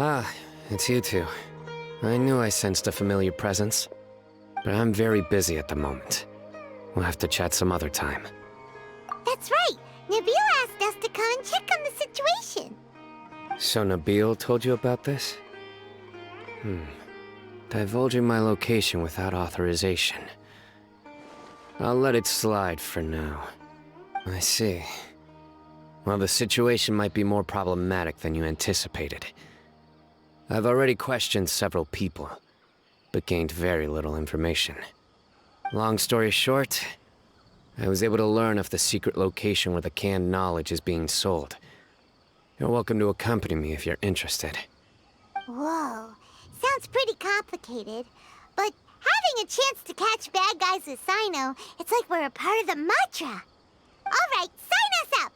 Ah, it's you two. I knew I sensed a familiar presence. But I'm very busy at the moment. We'll have to chat some other time. That's right! Nabil asked us to come and check on the situation. So Nabil told you about this? Divulging my location without authorization. I'll let it slide for now. I see. Well, the situation might be more problematic than you anticipated. I've already questioned several people, but gained very little information. Long story short, I was able to learn of the secret location where the canned knowledge is being sold. You're welcome to accompany me if you're interested. Whoa, sounds pretty complicated. But having a chance to catch bad guys with Sino, it's like we're a part of the Matra. All right, sign us up!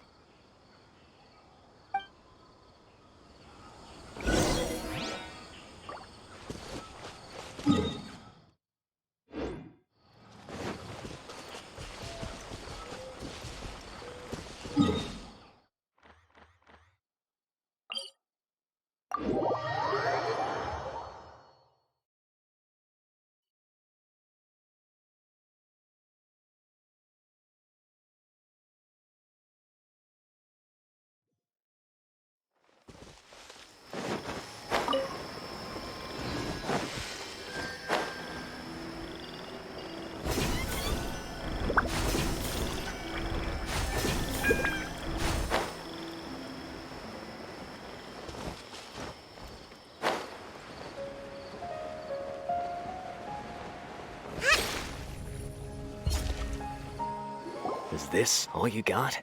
Is this all you got?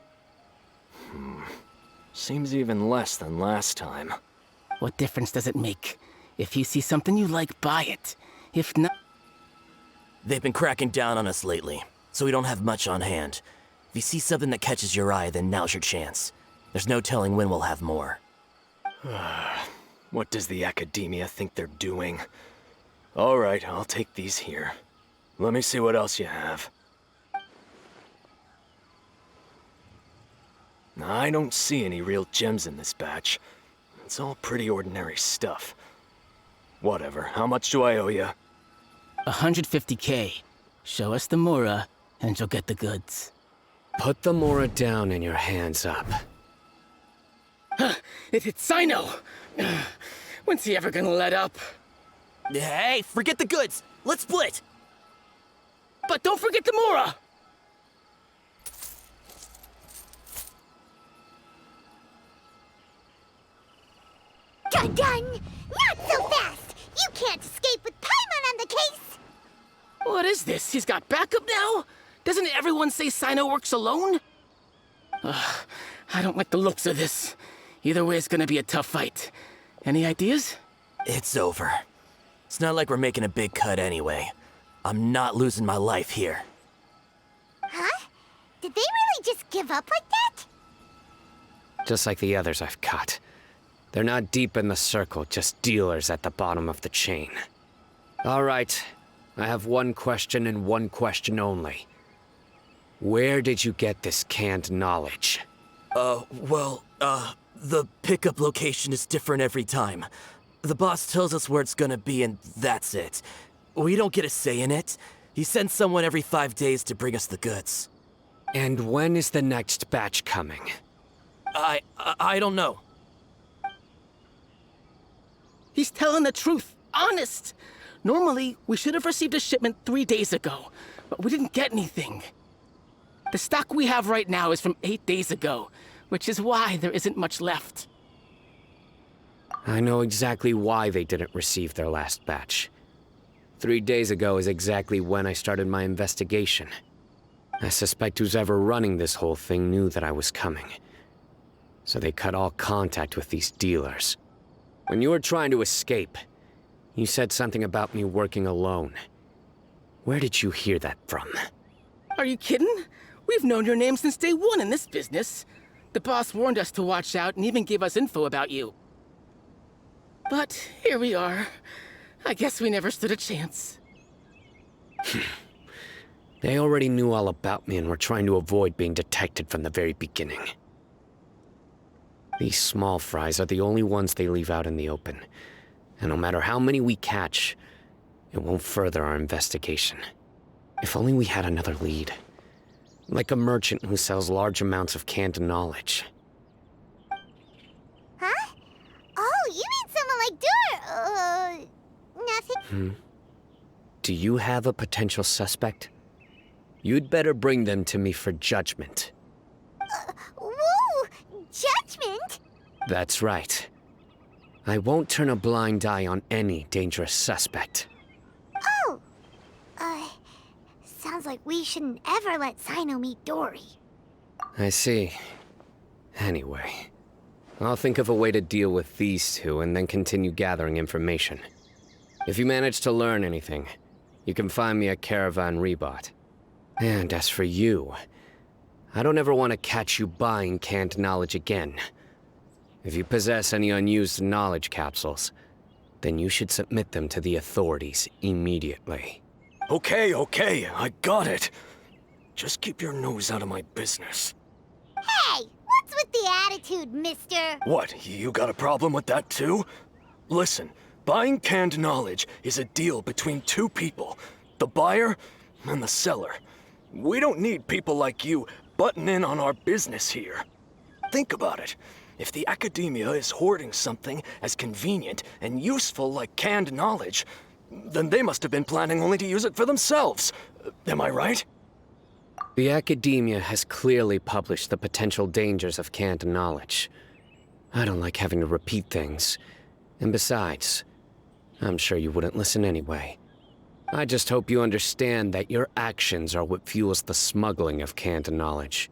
Seems even less than last time. What difference does it make? If you see something you like, buy it. If not... They've been cracking down on us lately, so we don't have much on hand. If you see something that catches your eye, then now's your chance. There's no telling when we'll have more. What does the Academia think they're doing? Alright, I'll take these here. Let me see what else you have. I don't see any real gems in this batch. It's all pretty ordinary stuff. Whatever, how much do I owe you? 150K. Show us the Mora, and you'll get the goods. Put the Mora down and your hands up. It's Sino! When's he ever gonna let up? Hey, forget the goods! Let's split! But don't forget the Mora! Dun-dun! Not so fast! You can't escape with Paimon on the case! What is this? He's got backup now? Doesn't everyone say Sino works alone? I don't like the looks of this. Either way, it's gonna be a tough fight. Any ideas? It's over. It's not like we're making a big cut anyway. I'm not losing my life here. Huh? Did they really just give up like that? Just like the others I've caught. They're not deep in the circle, just dealers at the bottom of the chain. All right, I have one question and one question only. Where did you get this canned knowledge? The pickup location is different every time. The boss tells us where it's gonna be and that's it. We don't get a say in it. He sends someone every 5 days to bring us the goods. And when is the next batch coming? I don't know. He's telling the truth. Honest. Normally, we should have received a shipment 3 days ago, but we didn't get anything. The stock we have right now is from 8 days ago, which is why there isn't much left. I know exactly why they didn't receive their last batch. 3 days ago is exactly when I started my investigation. I suspect who's ever running this whole thing knew that I was coming. So they cut all contact with these dealers. When you were trying to escape, you said something about me working alone. Where did you hear that from? Are you kidding? We've known your name since day one in this business. The boss warned us to watch out and even gave us info about you. But here we are. I guess we never stood a chance. They already knew all about me and were trying to avoid being detected from the very beginning. These small fries are the only ones they leave out in the open. And no matter how many we catch, it won't further our investigation. If only we had another lead. Like a merchant who sells large amounts of canned knowledge. Huh? Oh, you mean someone like nothing. Do you have a potential suspect? You'd better bring them to me for judgment. Whoa! Judgment? That's right. I won't turn a blind eye on any dangerous suspect. Oh! Sounds like we shouldn't ever let Sino meet Dory. I see. Anyway, I'll think of a way to deal with these two and then continue gathering information. If you manage to learn anything, you can find me at Caravan Rebot. And as for you, I don't ever want to catch you buying canned knowledge again. If you possess any unused knowledge capsules, then you should submit them to the authorities immediately. Okay, I got it. Just keep your nose out of my business. Hey! What's with the attitude, mister? What, you got a problem with that too? Listen, buying canned knowledge is a deal between two people, the buyer and the seller. We don't need people like you butting in on our business here. Think about it. If the academia is hoarding something as convenient and useful like canned knowledge, then they must have been planning only to use it for themselves. Am I right? The academia has clearly published the potential dangers of canned knowledge. I don't like having to repeat things. And besides, I'm sure you wouldn't listen anyway. I just hope you understand that your actions are what fuels the smuggling of canned knowledge.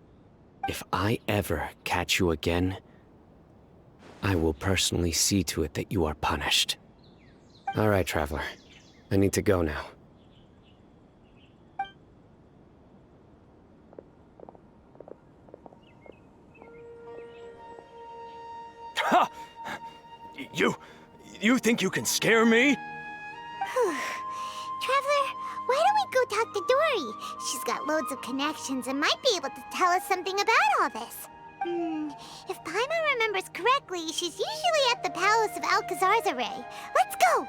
If I ever catch you again, I will personally see to it that you are punished. All right, Traveler. I need to go now. Ha! You think you can scare me? Traveler, why don't we go talk to Dory? She's got loads of connections and might be able to tell us something about all this. If Paimon remembers correctly, she's usually at the palace of Alcazar's. Let's go!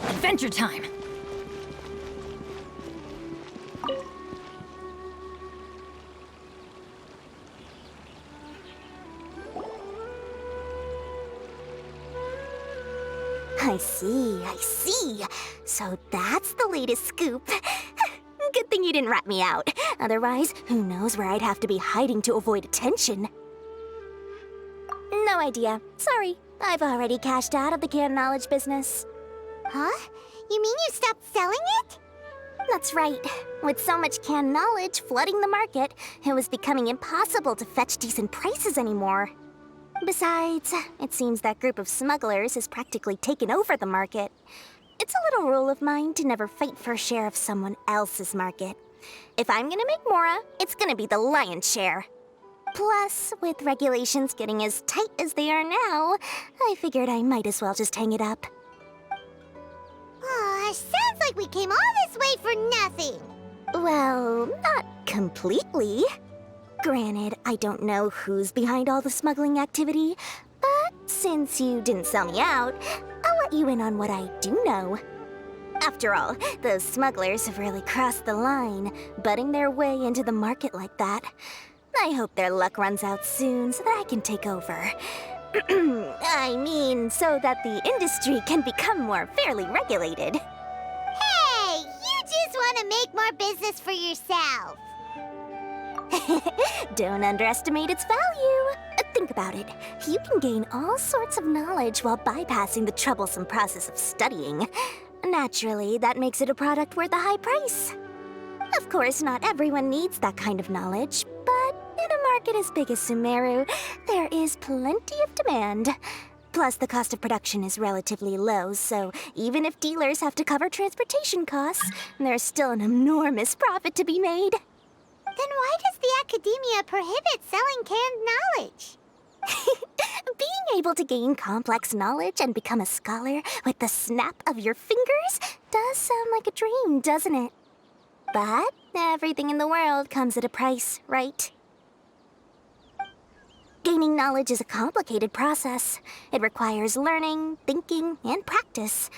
Adventure time! I see. So that's the latest scoop. Good thing you didn't rat me out. Otherwise, who knows where I'd have to be hiding to avoid attention. No idea. Sorry. I've already cashed out of the canned knowledge business. Huh? You mean you stopped selling it? That's right. With so much canned knowledge flooding the market, it was becoming impossible to fetch decent prices anymore. Besides, it seems that group of smugglers has practically taken over the market. It's a little rule of mine to never fight for a share of someone else's market. If I'm gonna make Mora, it's gonna be the lion's share. Plus, with regulations getting as tight as they are now, I figured I might as well just hang it up. Aw, sounds like we came all this way for nothing. Well, not completely. Granted, I don't know who's behind all the smuggling activity, but since you didn't sell me out, I'll let you in on what I do know. After all, those smugglers have really crossed the line, butting their way into the market like that. I hope their luck runs out soon so that I can take over. I mean, so that the industry can become more fairly regulated. Hey, you just want to make more business for yourself. Don't underestimate its value. Think about it. You can gain all sorts of knowledge while bypassing the troublesome process of studying. Naturally, that makes it a product worth a high price. Of course, not everyone needs that kind of knowledge, but in a market as big as Sumeru, there is plenty of demand. Plus, the cost of production is relatively low, so even if dealers have to cover transportation costs, there's still an enormous profit to be made. Then why does the academia prohibit selling canned knowledge? Being able to gain complex knowledge and become a scholar with the snap of your fingers does sound like a dream, doesn't it? But everything in the world comes at a price, right? Gaining knowledge is a complicated process. It requires learning, thinking, and practice.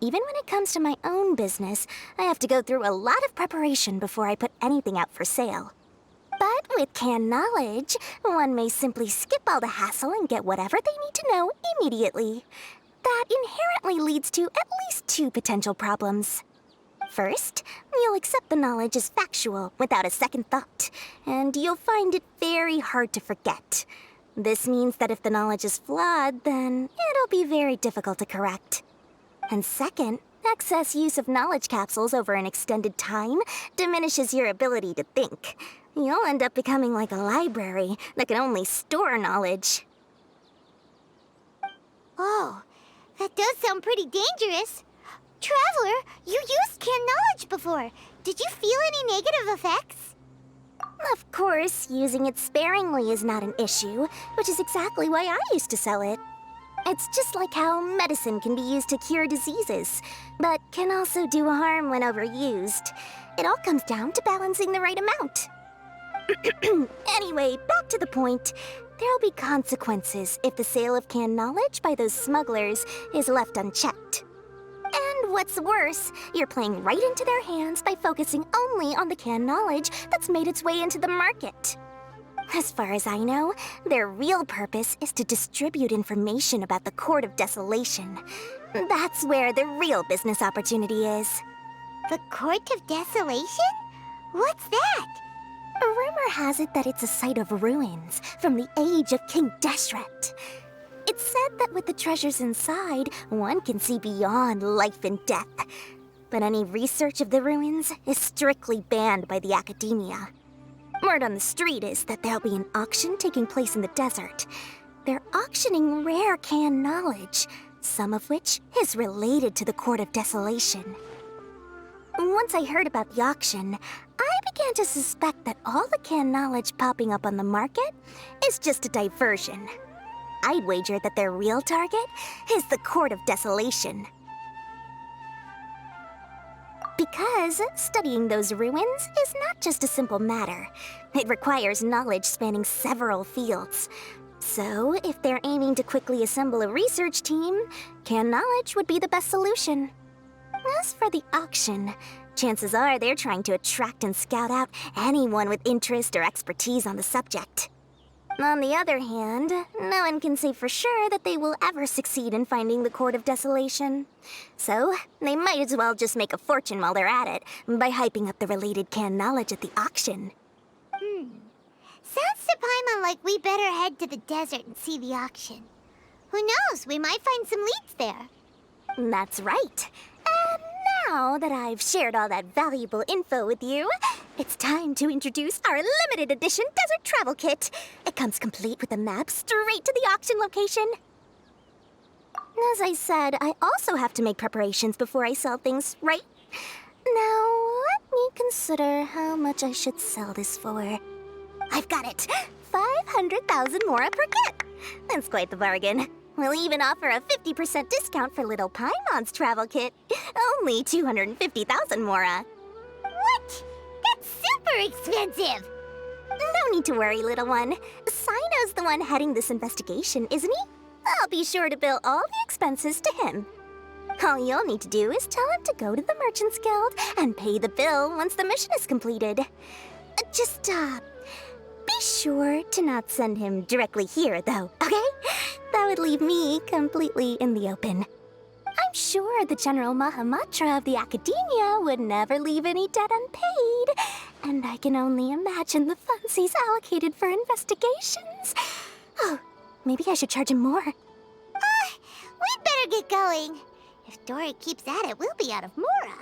Even when it comes to my own business, I have to go through a lot of preparation before I put anything out for sale. But with canned knowledge, one may simply skip all the hassle and get whatever they need to know immediately. That inherently leads to at least two potential problems. First, you'll accept the knowledge as factual without a second thought, and you'll find it very hard to forget. This means that if the knowledge is flawed, then it'll be very difficult to correct. And second, excess use of knowledge capsules over an extended time diminishes your ability to think. You'll end up becoming like a library that can only store knowledge. Oh, that does sound pretty dangerous. Traveler, you used canned knowledge before. Did you feel any negative effects? Of course, using it sparingly is not an issue, which is exactly why I used to sell it. It's just like how medicine can be used to cure diseases, but can also do harm when overused. It all comes down to balancing the right amount. Anyway, back to the point. There'll be consequences if the sale of canned knowledge by those smugglers is left unchecked. And what's worse, you're playing right into their hands by focusing only on the canned knowledge that's made its way into the market. As far as I know, their real purpose is to distribute information about the Court of Desolation. That's where the real business opportunity is. The Court of Desolation? What's that? A rumor has it that it's a site of ruins from the age of King Deshret. It's said that with the treasures inside, one can see beyond life and death. But any research of the ruins is strictly banned by the academia. Word on the street is that there'll be an auction taking place in the desert. They're auctioning rare canned knowledge, some of which is related to the Court of Desolation. Once I heard about the auction, I began to suspect that all the canned knowledge popping up on the market is just a diversion. I'd wager that their real target is the Court of Desolation. Because studying those ruins is not just a simple matter. It requires knowledge spanning several fields. So, if they're aiming to quickly assemble a research team, canned knowledge would be the best solution. As for the auction, chances are they're trying to attract and scout out anyone with interest or expertise on the subject. On the other hand, no one can say for sure that they will ever succeed in finding the Court of Desolation. So, they might as well just make a fortune while they're at it by hyping up the related canned knowledge at the auction. Sounds to Paimon like we better head to the desert and see the auction. Who knows, we might find some leads there. That's right. And now that I've shared all that valuable info with you, it's time to introduce our limited edition desert travel kit. It comes complete with a map straight to the auction location. As I said, I also have to make preparations before I sell things, right? Now, let me consider how much I should sell this for. I've got it! 500,000 mora per kit! That's quite the bargain. We'll even offer a 50% discount for little Paimon's travel kit. Only 250,000 mora. What? That's super expensive! No need to worry, little one. Sino's the one heading this investigation, isn't he? I'll be sure to bill all the expenses to him. All you'll need to do is tell him to go to the Merchants Guild and pay the bill once the mission is completed. Just, be sure to not send him directly here, though, okay? That would leave me completely in the open. I'm sure the General Mahamatra of the Academia would never leave any debt unpaid, and I can only imagine the funds he's allocated for investigations. Oh, maybe I should charge him more. We'd better get going. If Dory keeps at it, we'll be out of mora.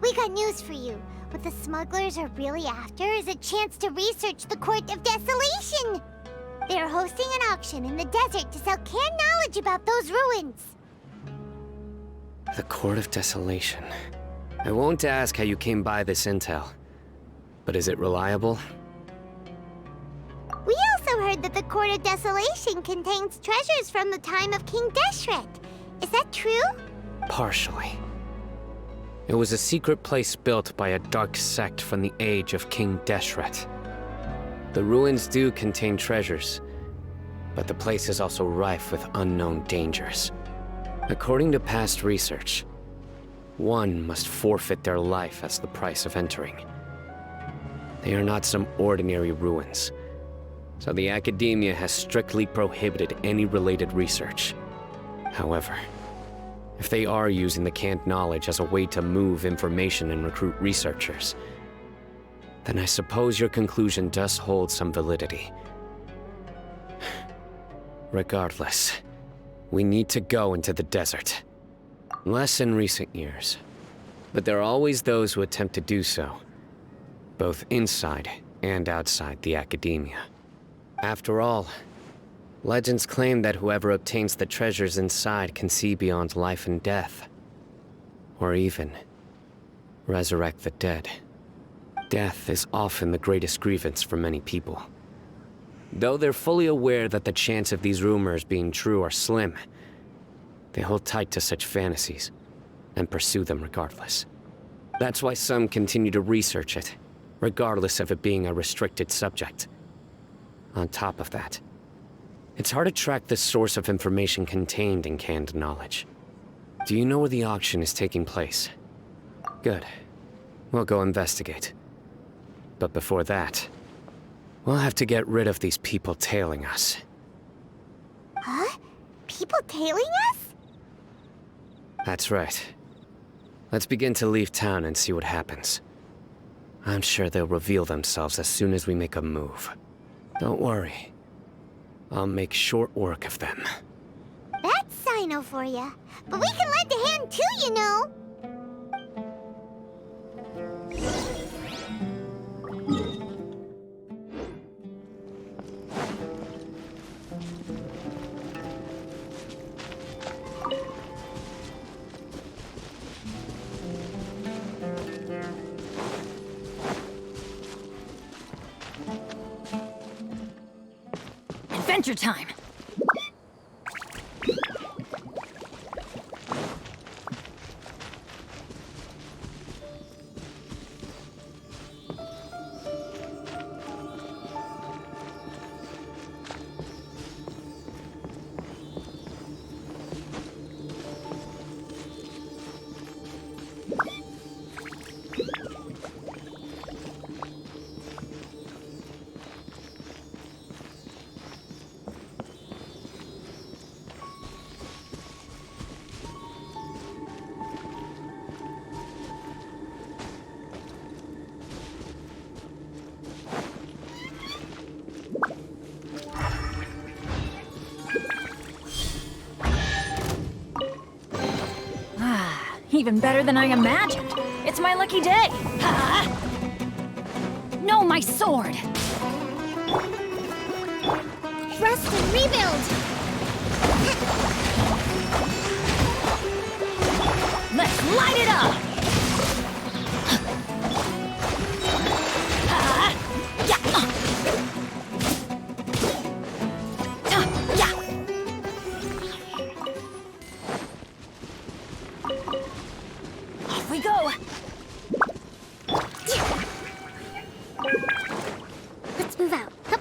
We got news for you. What the smugglers are really after is a chance to research the Court of Desolation. They are hosting an auction in the desert to sell canned knowledge about those ruins. The Court of Desolation. I won't ask how you came by this intel, but is it reliable? We also heard that the Court of Desolation contains treasures from the time of King Deshret. Is that true? Partially. It was a secret place built by a dark sect from the age of King Deshret. The ruins do contain treasures, but the place is also rife with unknown dangers. According to past research, one must forfeit their life as the price of entering. They are not some ordinary ruins, so the Academia has strictly prohibited any related research. However, if they are using the canned knowledge as a way to move information and recruit researchers, then I suppose your conclusion does hold some validity. Regardless, we need to go into the desert. Less in recent years, but there are always those who attempt to do so, both inside and outside the Academia. After all, legends claim that whoever obtains the treasures inside can see beyond life and death, or even resurrect the dead. Death is often the greatest grievance for many people. Though they're fully aware that the chance of these rumors being true are slim, they hold tight to such fantasies and pursue them regardless. That's why some continue to research it, regardless of it being a restricted subject. On top of that, it's hard to track the source of information contained in canned knowledge. Do you know where the auction is taking place? Good. We'll go investigate. But before that, we'll have to get rid of these people tailing us. Huh? People tailing us? That's right. Let's begin to leave town and see what happens. I'm sure they'll reveal themselves as soon as we make a move. Don't worry. I'll make short work of them. That's Sino for ya. But we can lend a hand too, you know. Adventure time! Even better than I imagined. It's my lucky day. Ha! No, my sword! Rust and rebuild! Let's light it up! Ha! Yeah! Yeah! Off we go! Let's move out. Hup.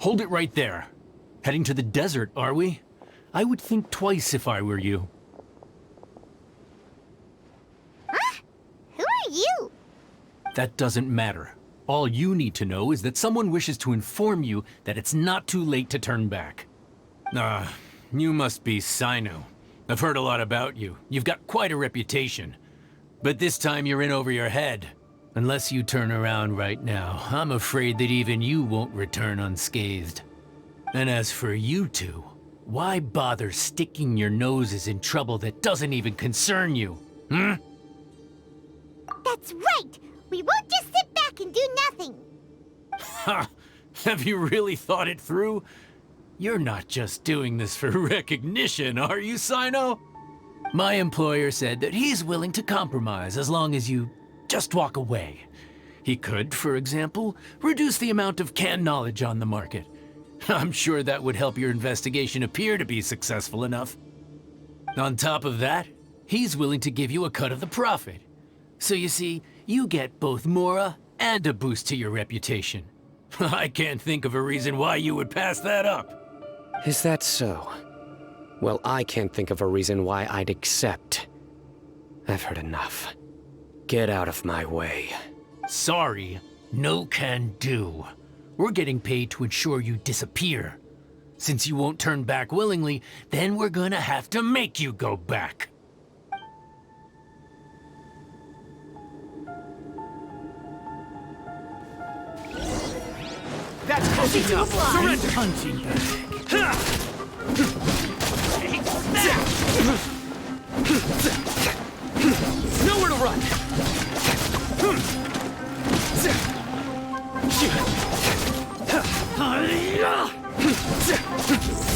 Hold it right there. Heading to the desert, are we? I would think twice if I were you. Huh? Who are you? That doesn't matter. All you need to know is that someone wishes to inform you that it's not too late to turn back. You must be Sino. I've heard a lot about you. You've got quite a reputation. But this time you're in over your head. Unless you turn around right now, I'm afraid that even you won't return unscathed. And as for you two, why bother sticking your noses in trouble that doesn't even concern you? Hmm? That's right! We won't just sit back and do nothing! Ha! Have you really thought it through? You're not just doing this for recognition, are you, Sino? My employer said that he's willing to compromise as long as you just walk away. He could, for example, reduce the amount of canned knowledge on the market. I'm sure that would help your investigation appear to be successful enough. On top of that, he's willing to give you a cut of the profit. So you see, you get both Mora and a boost to your reputation. I can't think of a reason why you would pass that up. Is that so? Well, I can't think of a reason why I'd accept. I've heard enough. Get out of my way. Sorry, no can do. We're getting paid to ensure you disappear. Since you won't turn back willingly, then we're gonna have to make you go back. That's close enough. Surrender. Punching bag. Take that. Nowhere to run.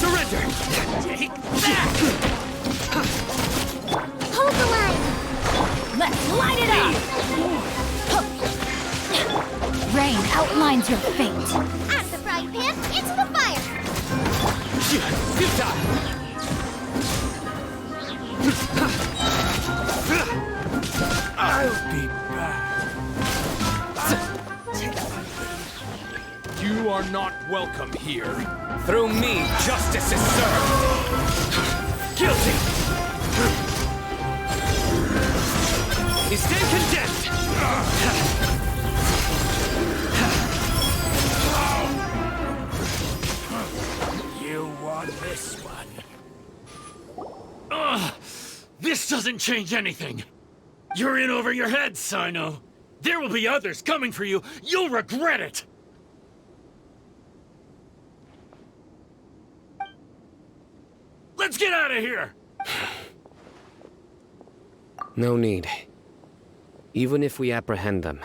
Surrender. Take that. Hold the line! Let's light it up! Rain outlines your fate. Out of the frying pan, into the fire! I'll be back. You are not welcome here. Through me, justice is served. Guilty! You stand condemned! You won this one. This doesn't change anything. You're in over your head, Sino. There will be others coming for you. You'll regret it. Let's get out of here! No need. Even if we apprehend them,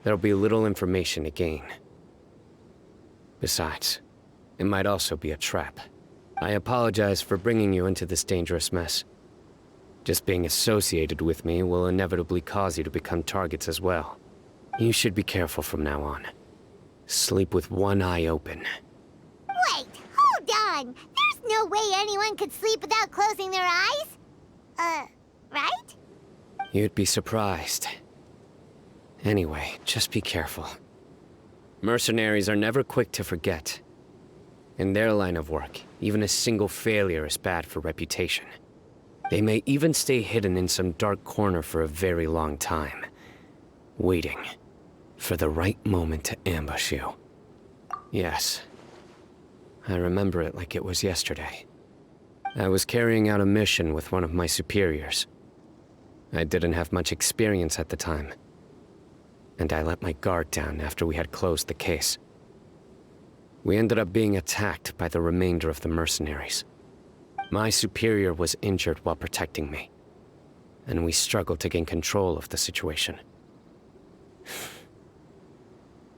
there'll be little information to gain. Besides, it might also be a trap. I apologize for bringing you into this dangerous mess. Just being associated with me will inevitably cause you to become targets as well. You should be careful from now on. Sleep with one eye open. Wait, hold on! There's no way anyone could sleep without closing their eyes? Right? You'd be surprised. Anyway, just be careful. Mercenaries are never quick to forget. In their line of work, even a single failure is bad for reputation. They may even stay hidden in some dark corner for a very long time, waiting for the right moment to ambush you. Yes, I remember it like it was yesterday. I was carrying out a mission with one of my superiors. I didn't have much experience at the time, and I let my guard down after we had closed the case. We ended up being attacked by the remainder of the mercenaries. My superior was injured while protecting me, and we struggled to gain control of the situation.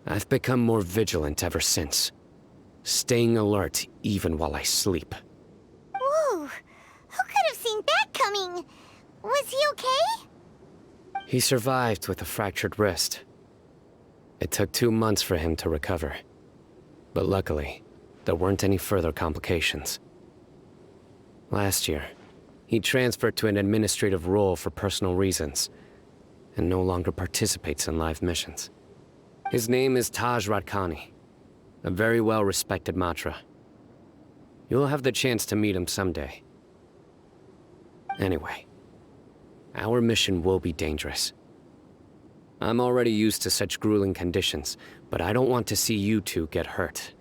I've become more vigilant ever since, staying alert even while I sleep. Whoa! Who could have seen that coming? Was he okay? He survived with a fractured wrist. It took 2 months for him to recover. But luckily, there weren't any further complications. Last year, he transferred to an administrative role for personal reasons, and no longer participates in live missions. His name is Taj Radkani, a very well-respected matra. You'll have the chance to meet him someday. Anyway, our mission will be dangerous. I'm already used to such grueling conditions, but I don't want to see you two get hurt.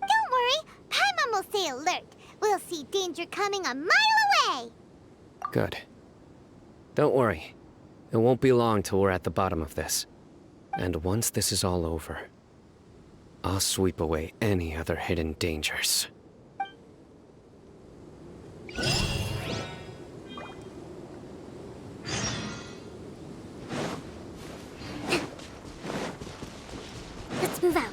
Don't worry, Paimon will stay alert. We'll see danger coming a mile away! Good. Don't worry. It won't be long till we're at the bottom of this. And once this is all over, I'll sweep away any other hidden dangers. Let's move out.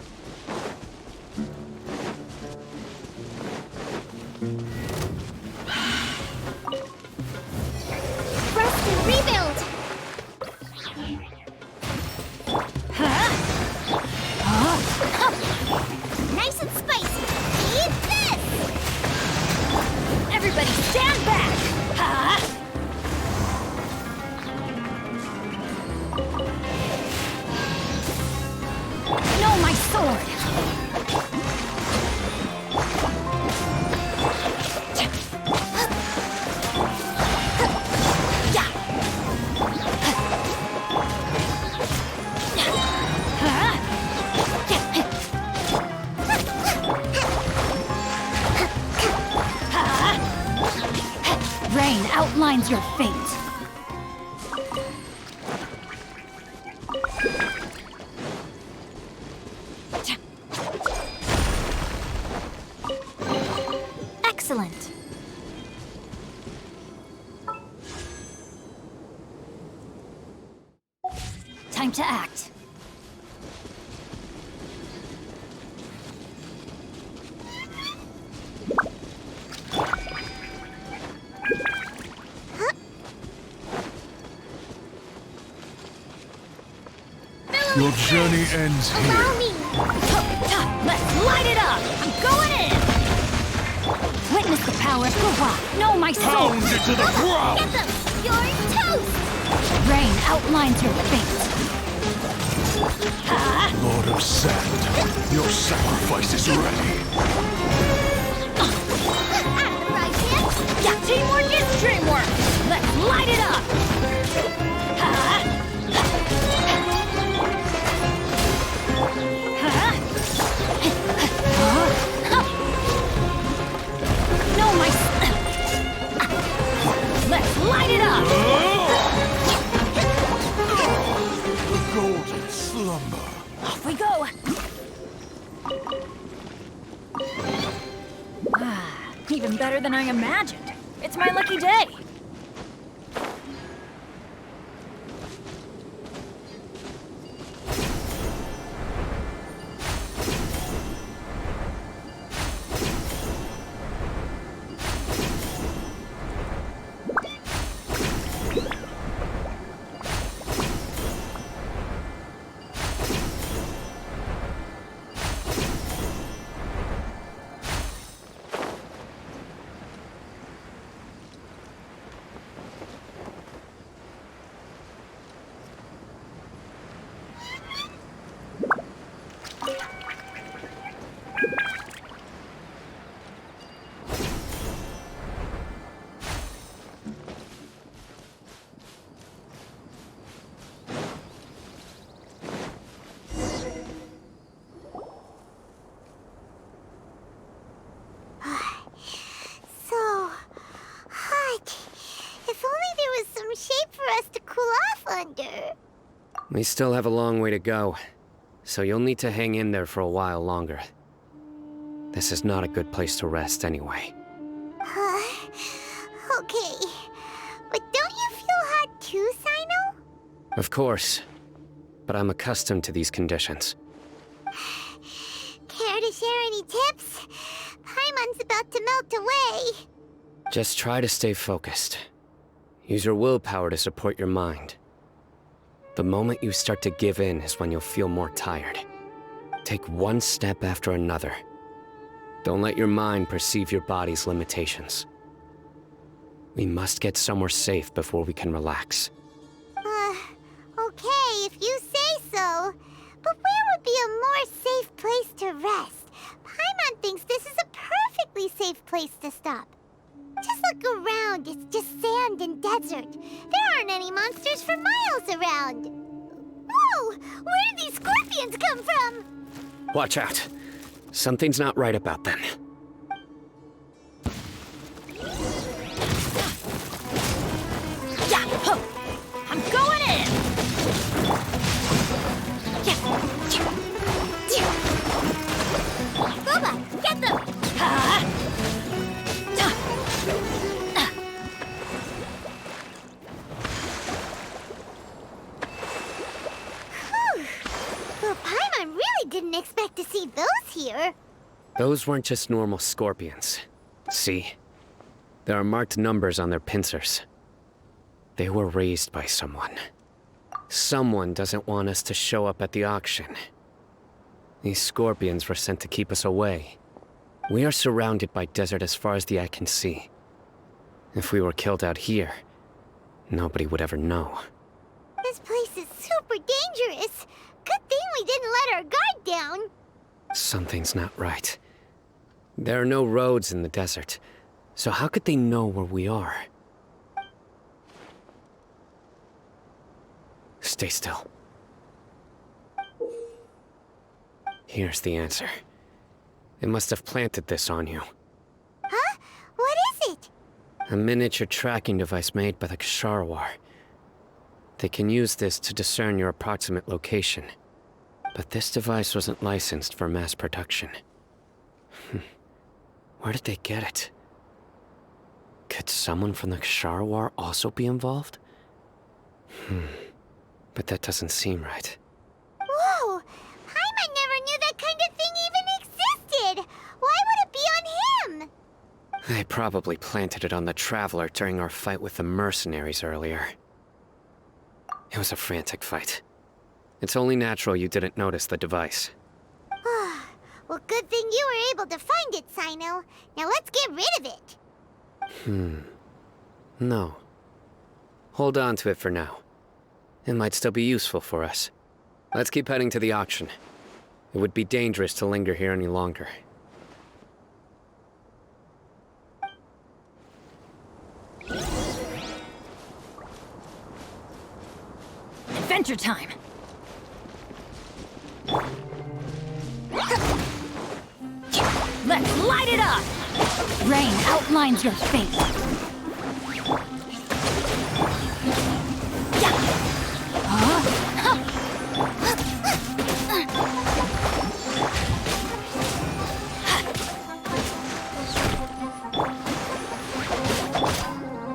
Rest and rebuild! Nice and spicy! Eat this! Everybody stand back! Ha! No, my sword! Rain outlines your fate. Excellent. Time to act. Your journey ends here. Allow me! Let's light it up! I'm going in! Witness the power of Glava. Know my soul! Pound it to the ground! Get them! You're toast! Rain outlines your fate. Lord of Sand, your sacrifice is ready. Out of the right hand! Yeah, teamwork is dreamwork! Let's light it up! No, my... Let's light it up! The golden slumber. Off we go! Even better than I imagined. It's my lucky day. So hot. If only there was some shade for us to cool off under. We still have a long way to go, so you'll need to hang in there for a while longer. This is not a good place to rest anyway. Okay. But don't you feel hot too, Sino? Of course, but I'm accustomed to these conditions. Care to share any tips? Paimon's about to melt away. Just try to stay focused. Use your willpower to support your mind. The moment you start to give in is when you'll feel more tired. Take one step after another. Don't let your mind perceive your body's limitations. We must get somewhere safe before we can relax. Okay, if you say so. But where would be a more safe place to rest? Paimon thinks this is a perfectly safe place to stop. Just look around, it's just sand and desert. There aren't any monsters for miles around. Whoa! Where did these scorpions come from? Watch out. Something's not right about them. Yeah, huh. I'm going in! Boba, get them! Well, Paimon really didn't expect to see those here. Those weren't just normal scorpions. See? There are marked numbers on their pincers. They were raised by someone. Someone doesn't want us to show up at the auction. These scorpions were sent to keep us away. We are surrounded by desert as far as the eye can see. If we were killed out here, nobody would ever know. This place is super dangerous. Good thing we didn't let our guard down. Something's not right. There are no roads in the desert, so how could they know where we are? Stay still. Here's the answer. They must have planted this on you. Huh? What is it? A miniature tracking device made by the Ksharawar. They can use this to discern your approximate location. But this device wasn't licensed for mass production. Where did they get it? Could someone from the Ksharawar also be involved? But that doesn't seem right. Whoa! Paimon never knew that kind of thing even existed! Why would it be on him? They probably planted it on the Traveler during our fight with the mercenaries earlier. It was a frantic fight. It's only natural you didn't notice the device. Well, good thing you were able to find it, Sino. Now let's get rid of it. No. Hold on to it for now. It might still be useful for us. Let's keep heading to the auction. It would be dangerous to linger here any longer. Adventure time! Let's light it up! Rain outlines your fate.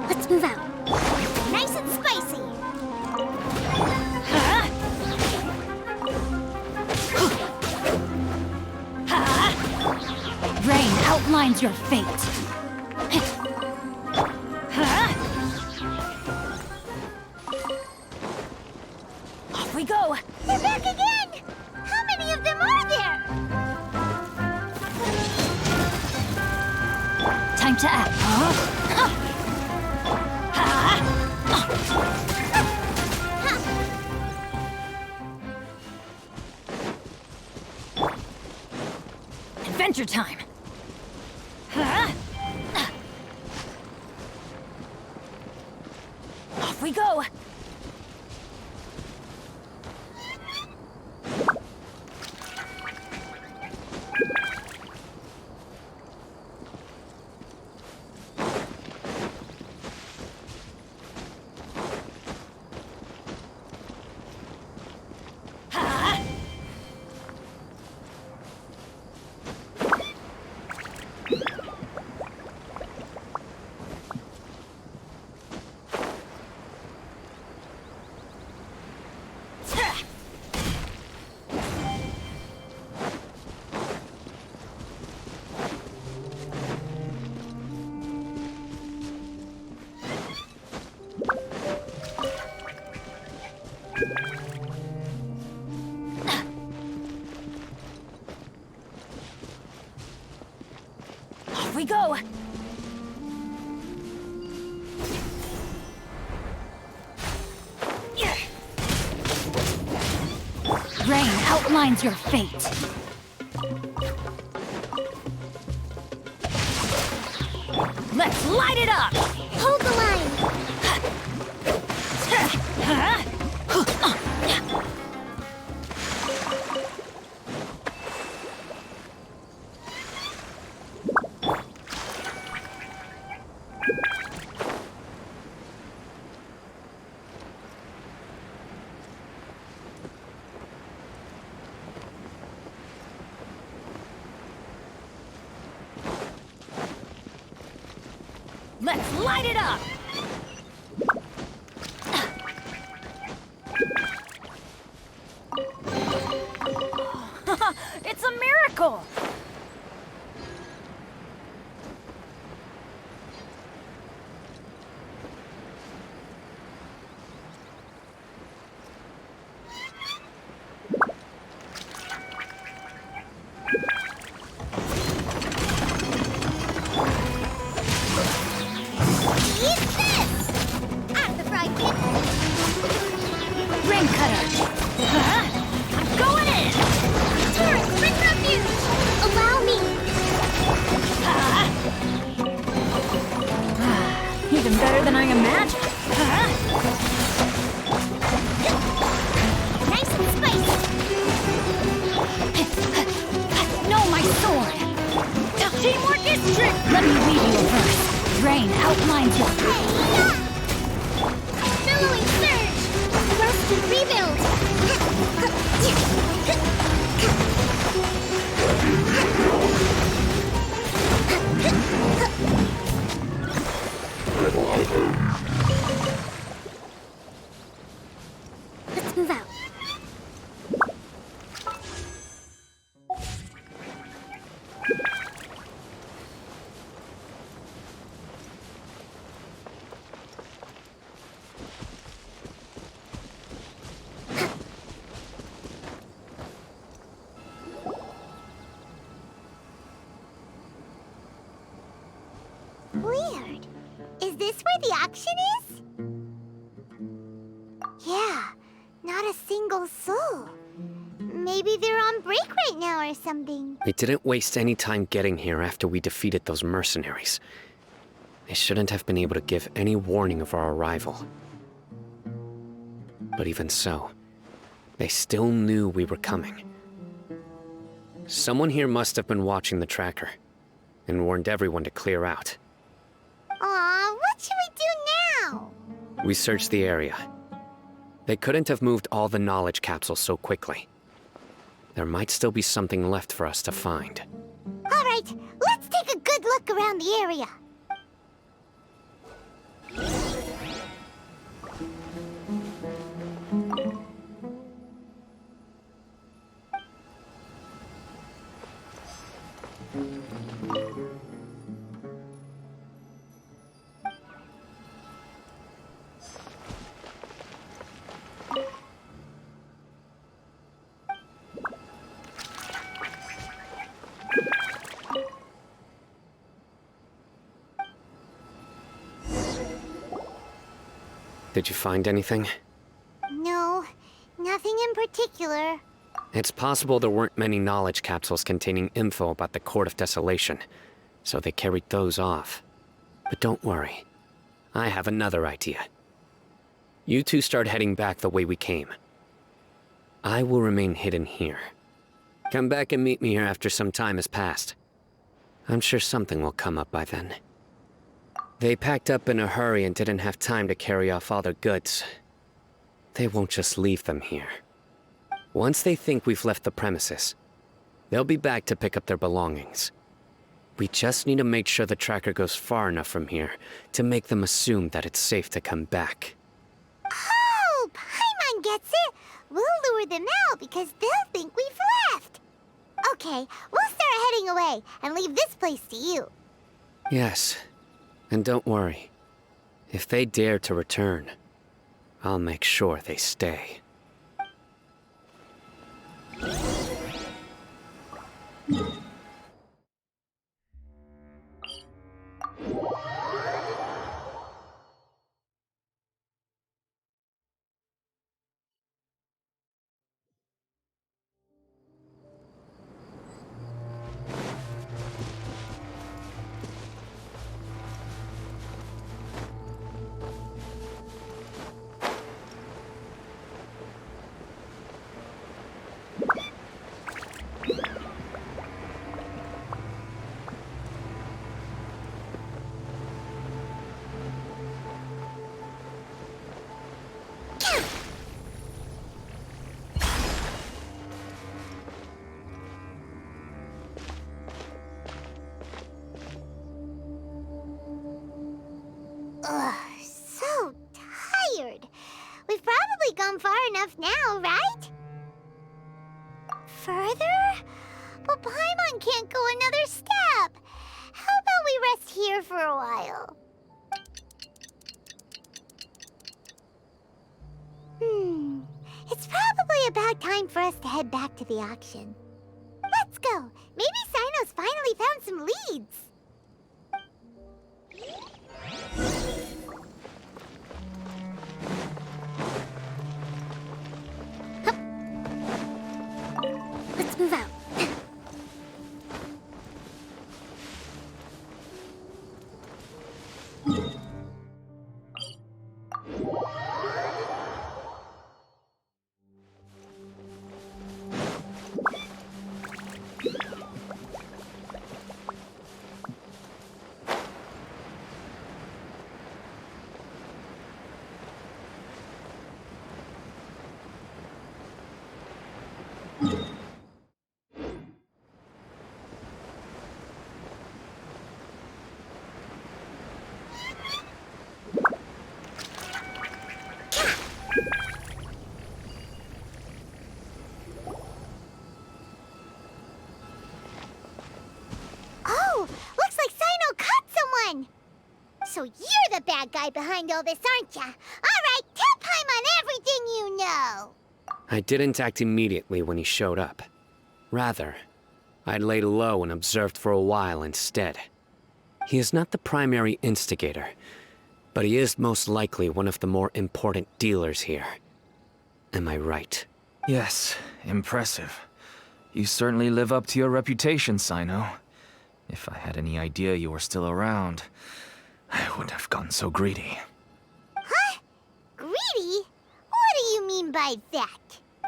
Let's move out. Nice and spicy. Rain outlines your fate. Off we go. They're back again! How many of them are there? Time to act. Adventure time. Off we go. Off we go. Rain outlines your fate. Let's light it up! Hold the line. Let's light it up! It's a miracle! Eat this! At the fried pig. Rain cutter! I'm going in! Turret, bring refuge! Allow me! Even better than I imagined. Nice and spicy! No, my sword! Teamwork is strength! Let me lead you a verse. Rain outlines your fate. Billowing surge! Rust and rebuild! Let's move out. where the auction is? Yeah, not a single soul. Maybe they're on break right now or something. They didn't waste any time getting here after we defeated those mercenaries. They shouldn't have been able to give any warning of our arrival. But even so, they still knew we were coming. Someone here must have been watching the tracker and warned everyone to clear out. Aw, what should we do now? We searched the area. They couldn't have moved all the knowledge capsules so quickly. There might still be something left for us to find. All right, let's take a good look around the area. Did you find anything? No, nothing in particular. It's possible there weren't many knowledge capsules containing info about the Court of Desolation, so they carried those off. But don't worry. I have another idea. You two start heading back the way we came. I will remain hidden here. Come back and meet me here after some time has passed. I'm sure something will come up by then. They packed up in a hurry and didn't have time to carry off all their goods. They won't just leave them here. Once they think we've left the premises, they'll be back to pick up their belongings. We just need to make sure the tracker goes far enough from here to make them assume that it's safe to come back. Oh, Paimon gets it. We'll lure them out because they'll think we've left. Okay, we'll start heading away and leave this place to you. Yes, and don't worry. If they dare to return, I'll make sure they stay. Ugh, so tired. We've probably gone far enough now, right? Further? But Paimon can't go another step. How about we rest here for a while? It's probably about time for us to head back to the auction. Let's go. Maybe Sino's finally found some leads. Let's move out. Oh, looks like Sino caught someone. So you're the bad guy behind all this, aren't ya? All right, tell Paimon everything you know. I didn't act immediately when he showed up. Rather, I laid low and observed for a while instead. He is not the primary instigator, But he is most likely one of the more important dealers here. Am I right? Yes, impressive. You certainly live up to your reputation, Sino. If I had any idea you were still around, I wouldn't have gotten so greedy. Huh? Greedy? What do you mean by that?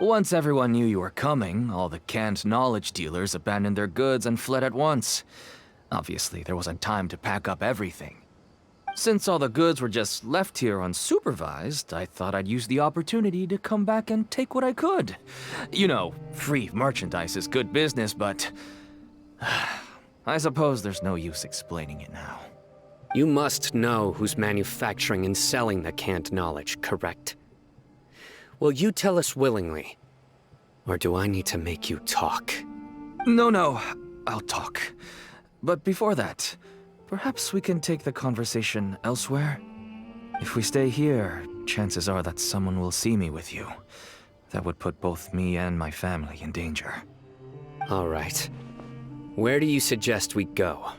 Once everyone knew you were coming, all the canned knowledge dealers abandoned their goods and fled at once. Obviously, there wasn't time to pack up everything. Since all the goods were just left here unsupervised, I thought I'd use the opportunity to come back and take what I could. You know, free merchandise is good business, but I suppose there's no use explaining it now. You must know who's manufacturing and selling the canned knowledge, correct? Will you tell us willingly? Or do I need to make you talk? No, I'll talk. But before that, perhaps we can take the conversation elsewhere? If we stay here, chances are that someone will see me with you. That would put both me and my family in danger. All right. Where do you suggest we go?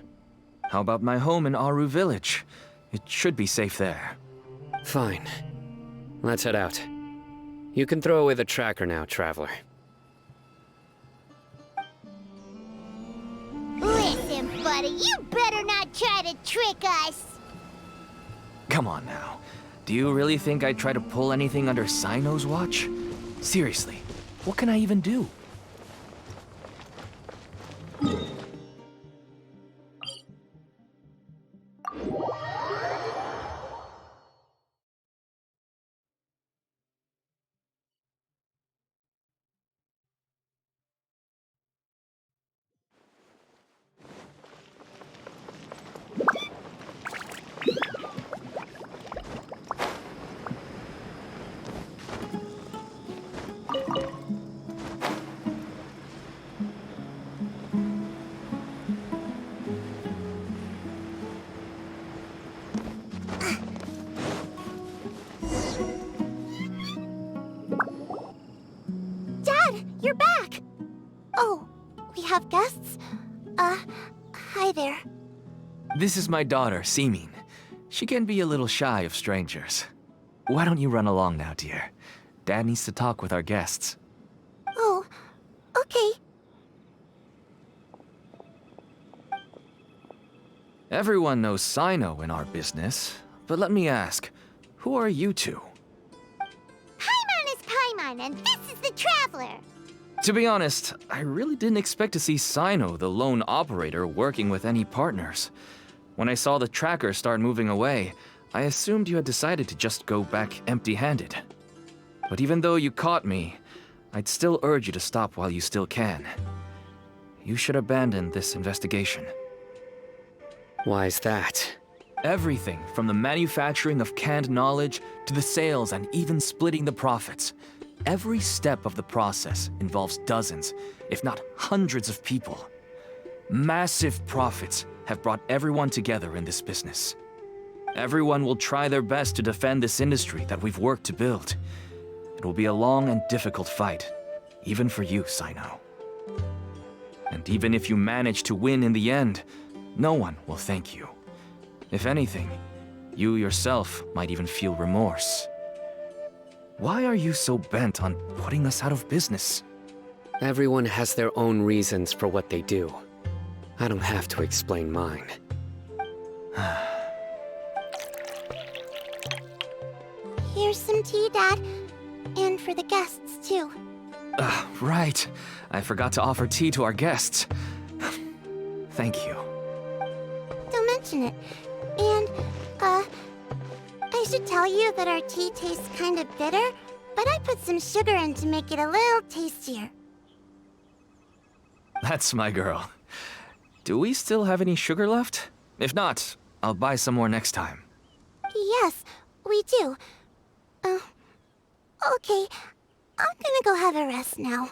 How about my home in Aru Village? It should be safe there. Fine. Let's head out. You can throw away the tracker now, traveler. Listen, buddy, you better not try to trick us. Come on now. Do you really think I'd try to pull anything under Sino's watch? Seriously, what can I even do? Dad, you're back! Oh, we have guests? Hi there. This is my daughter, Seemin. She can be a little shy of strangers. Why don't you run along now, dear? Dad needs to talk with our guests. Oh, okay. Everyone knows Sino in our business, but let me ask, who are you two? Paimon is Paimon, and this is the Traveler. To be honest, I really didn't expect to see Sino, the lone operator, working with any partners. When I saw the tracker start moving away, I assumed you had decided to just go back empty-handed. But even though you caught me, I'd still urge you to stop while you still can. You should abandon this investigation. Why is that? Everything from the manufacturing of canned knowledge to the sales and even splitting the profits. Every step of the process involves dozens, if not hundreds of people. Massive profits have brought everyone together in this business. Everyone will try their best to defend this industry that we've worked to build. It will be a long and difficult fight, even for you, Sino. And even if you manage to win in the end, no one will thank you. If anything, you yourself might even feel remorse. Why are you so bent on putting us out of business? Everyone has their own reasons for what they do. I don't have to explain mine. Here's some tea, Dad. And for the guests, too. Right. I forgot to offer tea to our guests. Thank you. Don't mention it. And, I should tell you that our tea tastes kind of bitter, but I put some sugar in to make it a little tastier. That's my girl. Do we still have any sugar left? If not, I'll buy some more next time. Yes, we do. Okay. I'm gonna go have a rest now.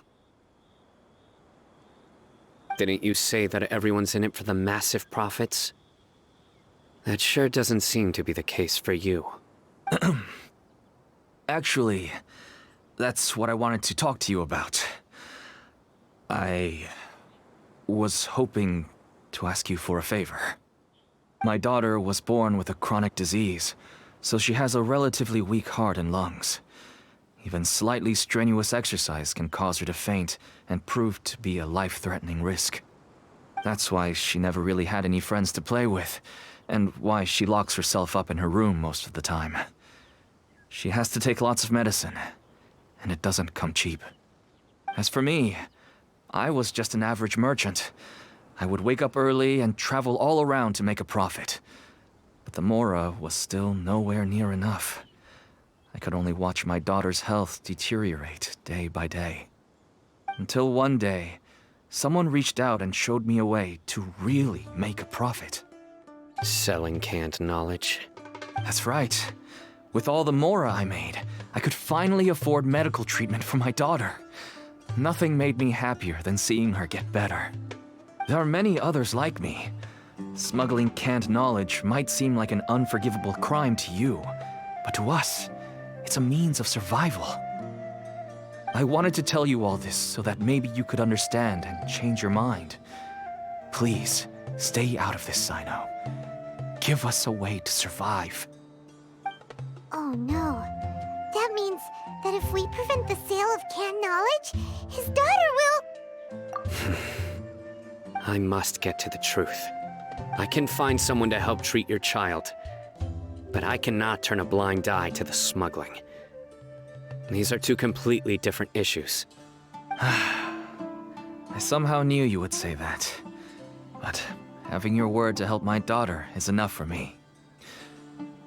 Didn't you say that everyone's in it for the massive profits? That sure doesn't seem to be the case for you. Actually, that's what I wanted to talk to you about. I was hoping to ask you for a favor. My daughter was born with a chronic disease. so she has a relatively weak heart and lungs. Even slightly strenuous exercise can cause her to faint and prove to be a life-threatening risk. That's why she never really had any friends to play with, and why she locks herself up in her room most of the time. She has to take lots of medicine, and it doesn't come cheap. As for me, I was just an average merchant. I would wake up early and travel all around to make a profit. But the Mora was still nowhere near enough. I could only watch my daughter's health deteriorate day by day. Until one day, someone reached out and showed me a way to really make a profit. Selling canned knowledge? That's right. With all the Mora I made, I could finally afford medical treatment for my daughter. Nothing made me happier than seeing her get better. There are many others like me. Smuggling canned knowledge might seem like an unforgivable crime to you, but to us, it's a means of survival. I wanted to tell you all this so that maybe you could understand and change your mind. Please, stay out of this, Sino. Give us a way to survive. Oh no. That means that if we prevent the sale of canned knowledge, his daughter will... I must get to the truth. I can find someone to help treat your child, but I cannot turn a blind eye to the smuggling. These are two completely different issues. I somehow knew you would say that. But having your word to help my daughter is enough for me.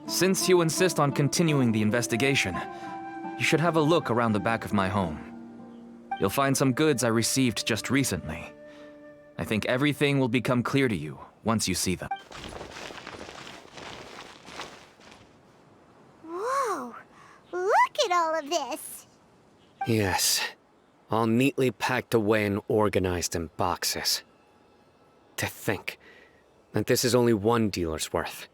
Since you insist on continuing the investigation, you should have a look around the back of my home. You'll find some goods I received just recently. I think everything will become clear to you once you see them. Whoa! Look at all of this! Yes, all neatly packed away and organized in boxes. To think that this is only one dealer's worth.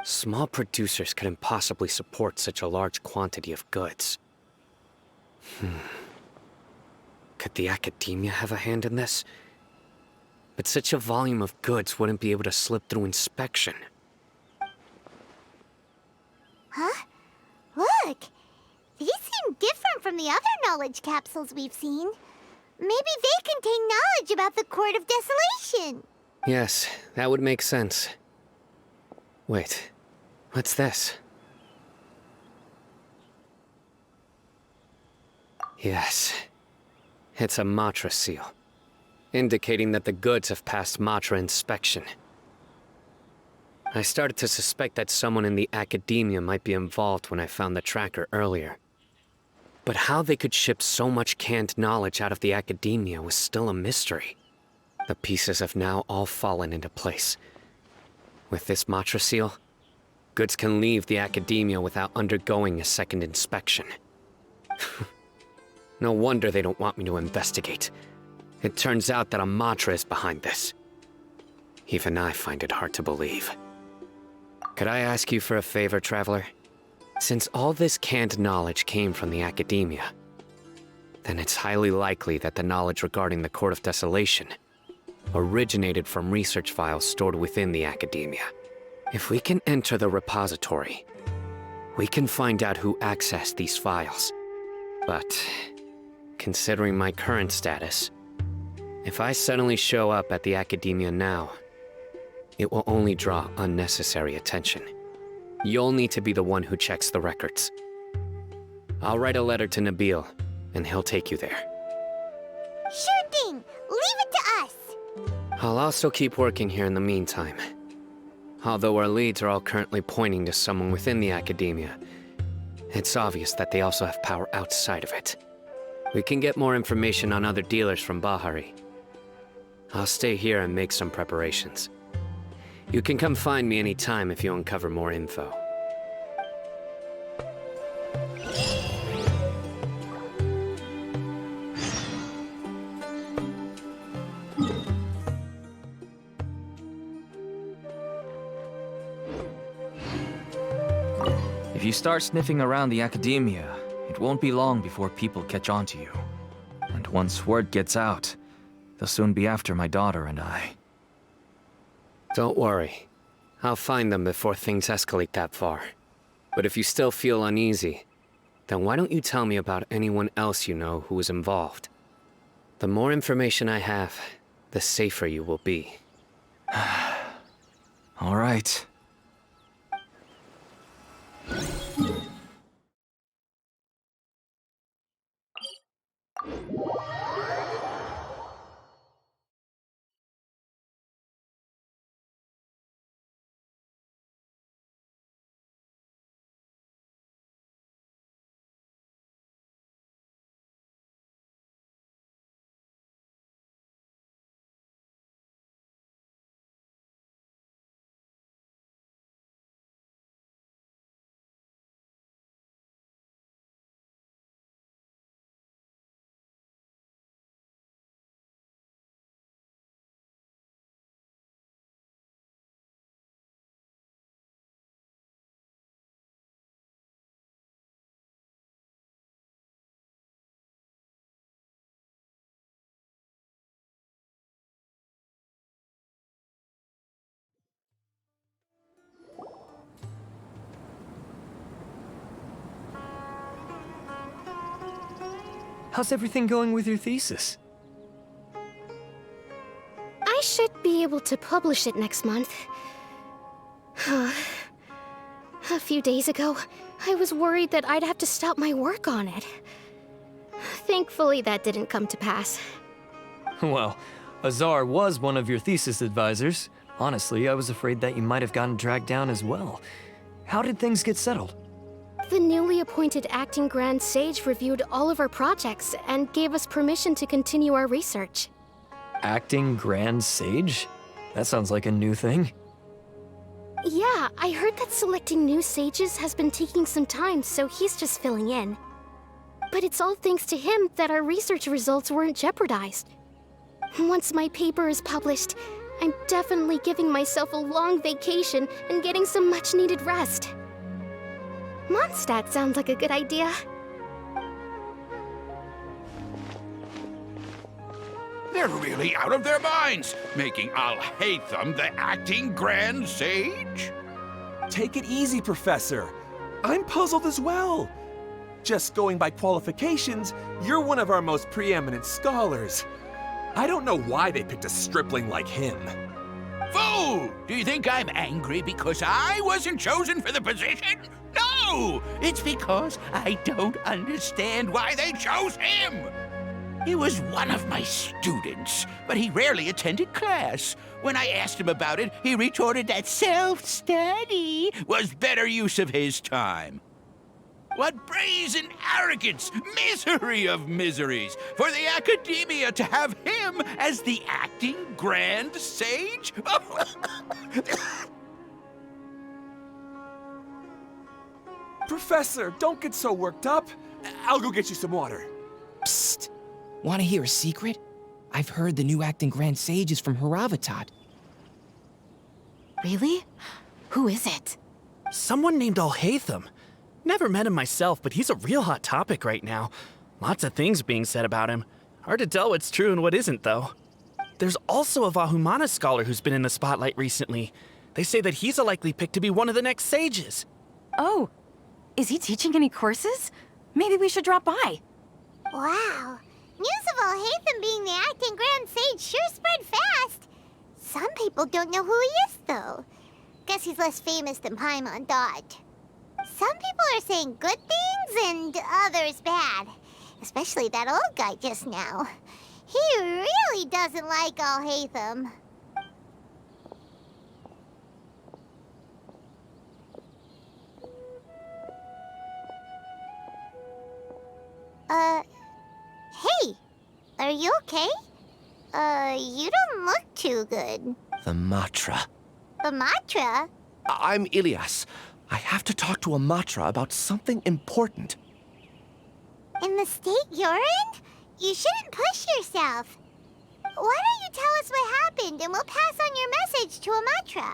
Small producers couldn't possibly support such a large quantity of goods. Could the Academia have a hand in this? But such a volume of goods wouldn't be able to slip through inspection. Huh? Look! These seem different from the other knowledge capsules we've seen. Maybe they contain knowledge about the Court of Desolation. Yes, that would make sense. Wait, what's this? Yes, it's a matra seal, indicating that the goods have passed matra inspection. I started to suspect that someone in the Academia might be involved when I found the tracker earlier. But how they could ship so much canned knowledge out of the Academia was still a mystery. The pieces have now all fallen into place. With this matra seal, goods can leave the Academia without undergoing a second inspection. No wonder they don't want me to investigate. It turns out that a matra is behind this. Even I find it hard to believe. Could I ask you for a favor, Traveler? Since all this canned knowledge came from the Academia, then it's highly likely that the knowledge regarding the Court of Desolation originated from research files stored within the Academia. If we can enter the repository, we can find out who accessed these files. But, considering my current status, if I suddenly show up at the Academia now, it will only draw unnecessary attention. You'll need to be the one who checks the records. I'll write a letter to Nabil, and he'll take you there. Sure thing! Leave it to us! I'll also keep working here in the meantime. Although our leads are all currently pointing to someone within the Academia, it's obvious that they also have power outside of it. We can get more information on other dealers from Bahari. I'll stay here and make some preparations. You can come find me anytime if you uncover more info. If you start sniffing around the Academia, it won't be long before people catch on to you. And once word gets out, they'll soon be after my daughter and I. Don't worry. I'll find them before things escalate that far. But if you still feel uneasy, then why don't you tell me about anyone else you know who was involved? The more information I have, the safer you will be. All right. How's everything going with your thesis? I should be able to publish it next month. A few days ago, I was worried that I'd have to stop my work on it. Thankfully, that didn't come to pass. Well, Azar was one of your thesis advisors. Honestly, I was afraid that you might have gotten dragged down as well. How did things get settled? The newly appointed acting Grand Sage reviewed all of our projects and gave us permission to continue our research. Acting Grand Sage? That sounds like a new thing. Yeah, I heard that selecting new sages has been taking some time, so he's just filling in. But it's all thanks to him that our research results weren't jeopardized. Once my paper is published, I'm definitely giving myself a long vacation and getting some much-needed rest. Mondstadt sounds like a good idea. They're really out of their minds, making Al-Haytham the acting Grand Sage? Take it easy, Professor. I'm puzzled as well. Just going by qualifications, you're one of our most preeminent scholars. I don't know why they picked a stripling like him. Fool! Do you think I'm angry because I wasn't chosen for the position? No! It's because I don't understand why they chose him! He was one of my students, but he rarely attended class. When I asked him about it, he retorted that self-study was better use of his time. What brazen arrogance, misery of miseries, for the academia to have him as the acting Grand Sage? Professor, don't get so worked up. I'll go get you some water. Psst. Want to hear a secret? I've heard the new acting Grand Sage is from Haravatat. Really? Who is it? Someone named Al-Haytham. Never met him myself, but he's a real hot topic right now. Lots of things being said about him. Hard to tell what's true and what isn't, though. There's also a Vahumana scholar who's been in the spotlight recently. They say that he's a likely pick to be one of the next sages. Oh, is he teaching any courses? Maybe we should drop by. Wow. News of Al-Haytham being the acting Grand Sage sure spread fast. Some people don't know who he is, though. Guess he's less famous than Paimon thought. Some people are saying good things and others bad. Especially that old guy just now. He really doesn't like Al-Haytham. Hey! Are you okay? You don't look too good. The Matra. The Matra? I'm Ilias. I have to talk to a Matra about something important. In the state you're in? You shouldn't push yourself. Why don't you tell us what happened and we'll pass on your message to a Matra?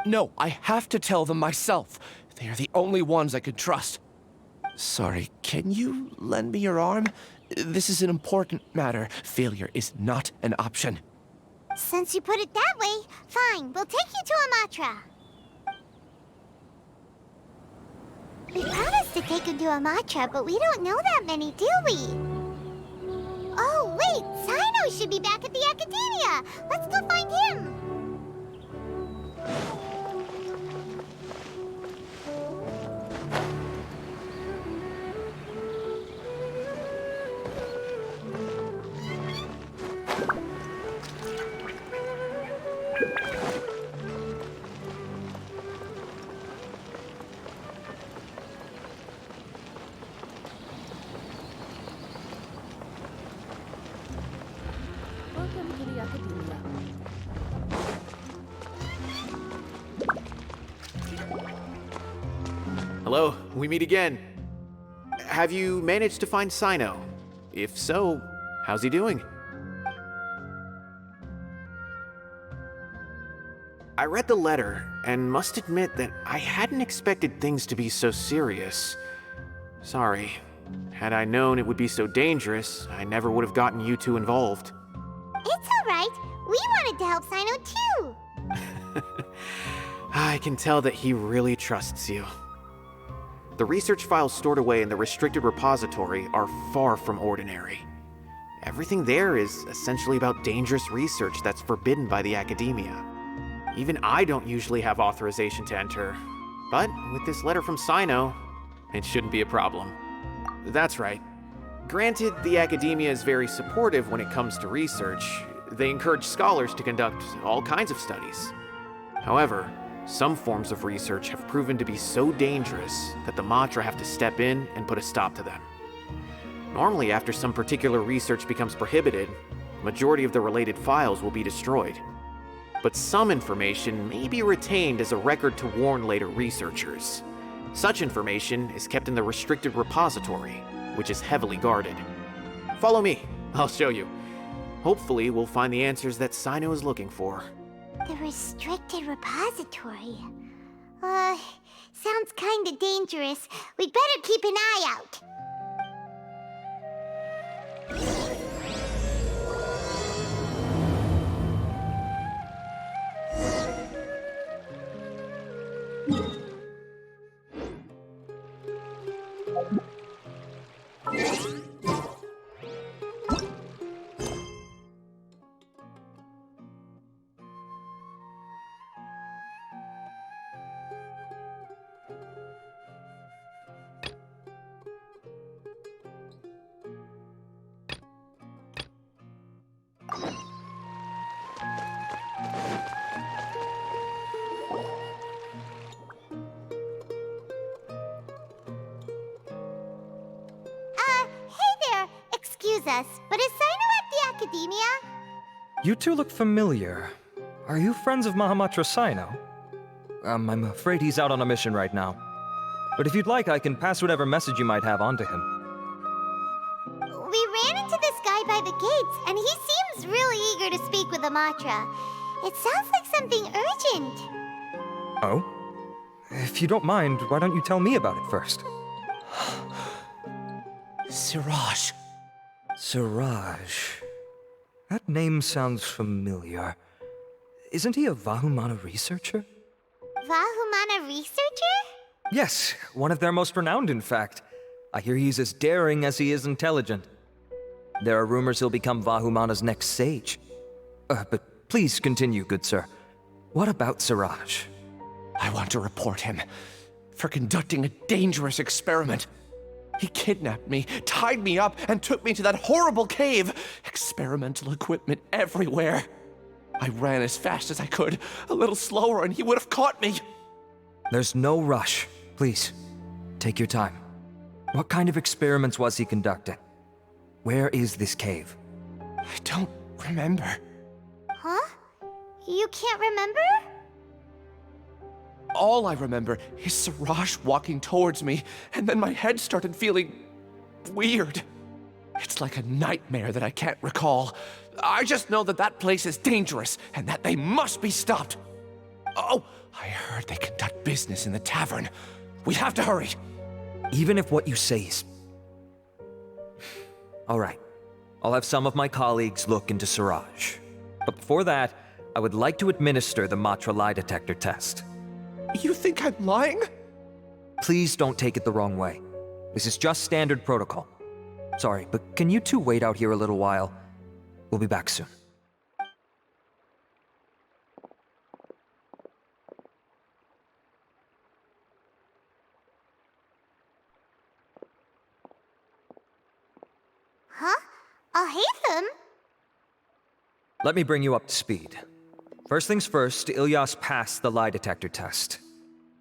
No, I have to tell them myself. They are the only ones I can trust. Sorry, can you lend me your arm? This is an important matter. Failure is not an option. Since you put it that way, fine. We'll take you to a Matra. We promised to take him to a matcha, but we don't know that many, do we? Oh, wait! Sino should be back at the Academia! Let's go find him! Welcome to the Academia. Hello, we meet again. Have you managed to find Sino? If so, how's he doing? I read the letter and must admit that I hadn't expected things to be so serious. Sorry. Had I known it would be so dangerous, I never would have gotten you two involved. It's alright. We wanted to help Sino too. I can tell that he really trusts you. The research files stored away in the restricted repository are far from ordinary. Everything there is essentially about dangerous research that's forbidden by the Academia. Even I don't usually have authorization to enter, but with this letter from Sino, it shouldn't be a problem. That's right. Granted, the Academia is very supportive when it comes to research. They encourage scholars to conduct all kinds of studies. However, some forms of research have proven to be so dangerous that the Matra have to step in and put a stop to them. Normally, after some particular research becomes prohibited, the majority of the related files will be destroyed. But some information may be retained as a record to warn later researchers. Such information is kept in the restricted repository, which is heavily guarded. Follow me, I'll show you. Hopefully, we'll find the answers that Sino is looking for. The restricted repository. Sounds kinda dangerous. We'd better keep an eye out. Excuse us, but is Sino at the Academia? You two look familiar. Are you friends of Mahamatra Sino? I'm afraid he's out on a mission right now. But if you'd like, I can pass whatever message you might have on to him. We ran into this guy by the gates, and he seems really eager to speak with Amatra. It sounds like something urgent. Oh? If you don't mind, why don't you tell me about it first? Siraj. Siraj. That name sounds familiar. Isn't he a Vahumana researcher? Vahumana researcher? Yes, one of their most renowned, in fact. I hear he's as daring as he is intelligent. There are rumors he'll become Vahumana's next sage. But please continue, good sir. What about Siraj? I want to report him for conducting a dangerous experiment. He kidnapped me, tied me up, and took me to that horrible cave. Experimental equipment everywhere. I ran as fast as I could, a little slower, and he would have caught me. There's no rush. Please, take your time. What kind of experiments was he conducting? Where is this cave? I don't remember. Huh? You can't remember? All I remember is Siraj walking towards me, and then my head started feeling weird. It's like a nightmare that I can't recall. I just know that that place is dangerous, and that they must be stopped. Oh, I heard they conduct business in the tavern. We have to hurry. Even if what you say is... All right. I'll have some of my colleagues look into Siraj. But before that, I would like to administer the Matra lie detector test. You think I'm lying? please don't take it the wrong way. This is just standard protocol. Sorry, but can you two wait out here a little while? We'll be back soon. Huh? I'll hate them. Let me bring you up to speed. First things first, Ilyas passed the lie detector test.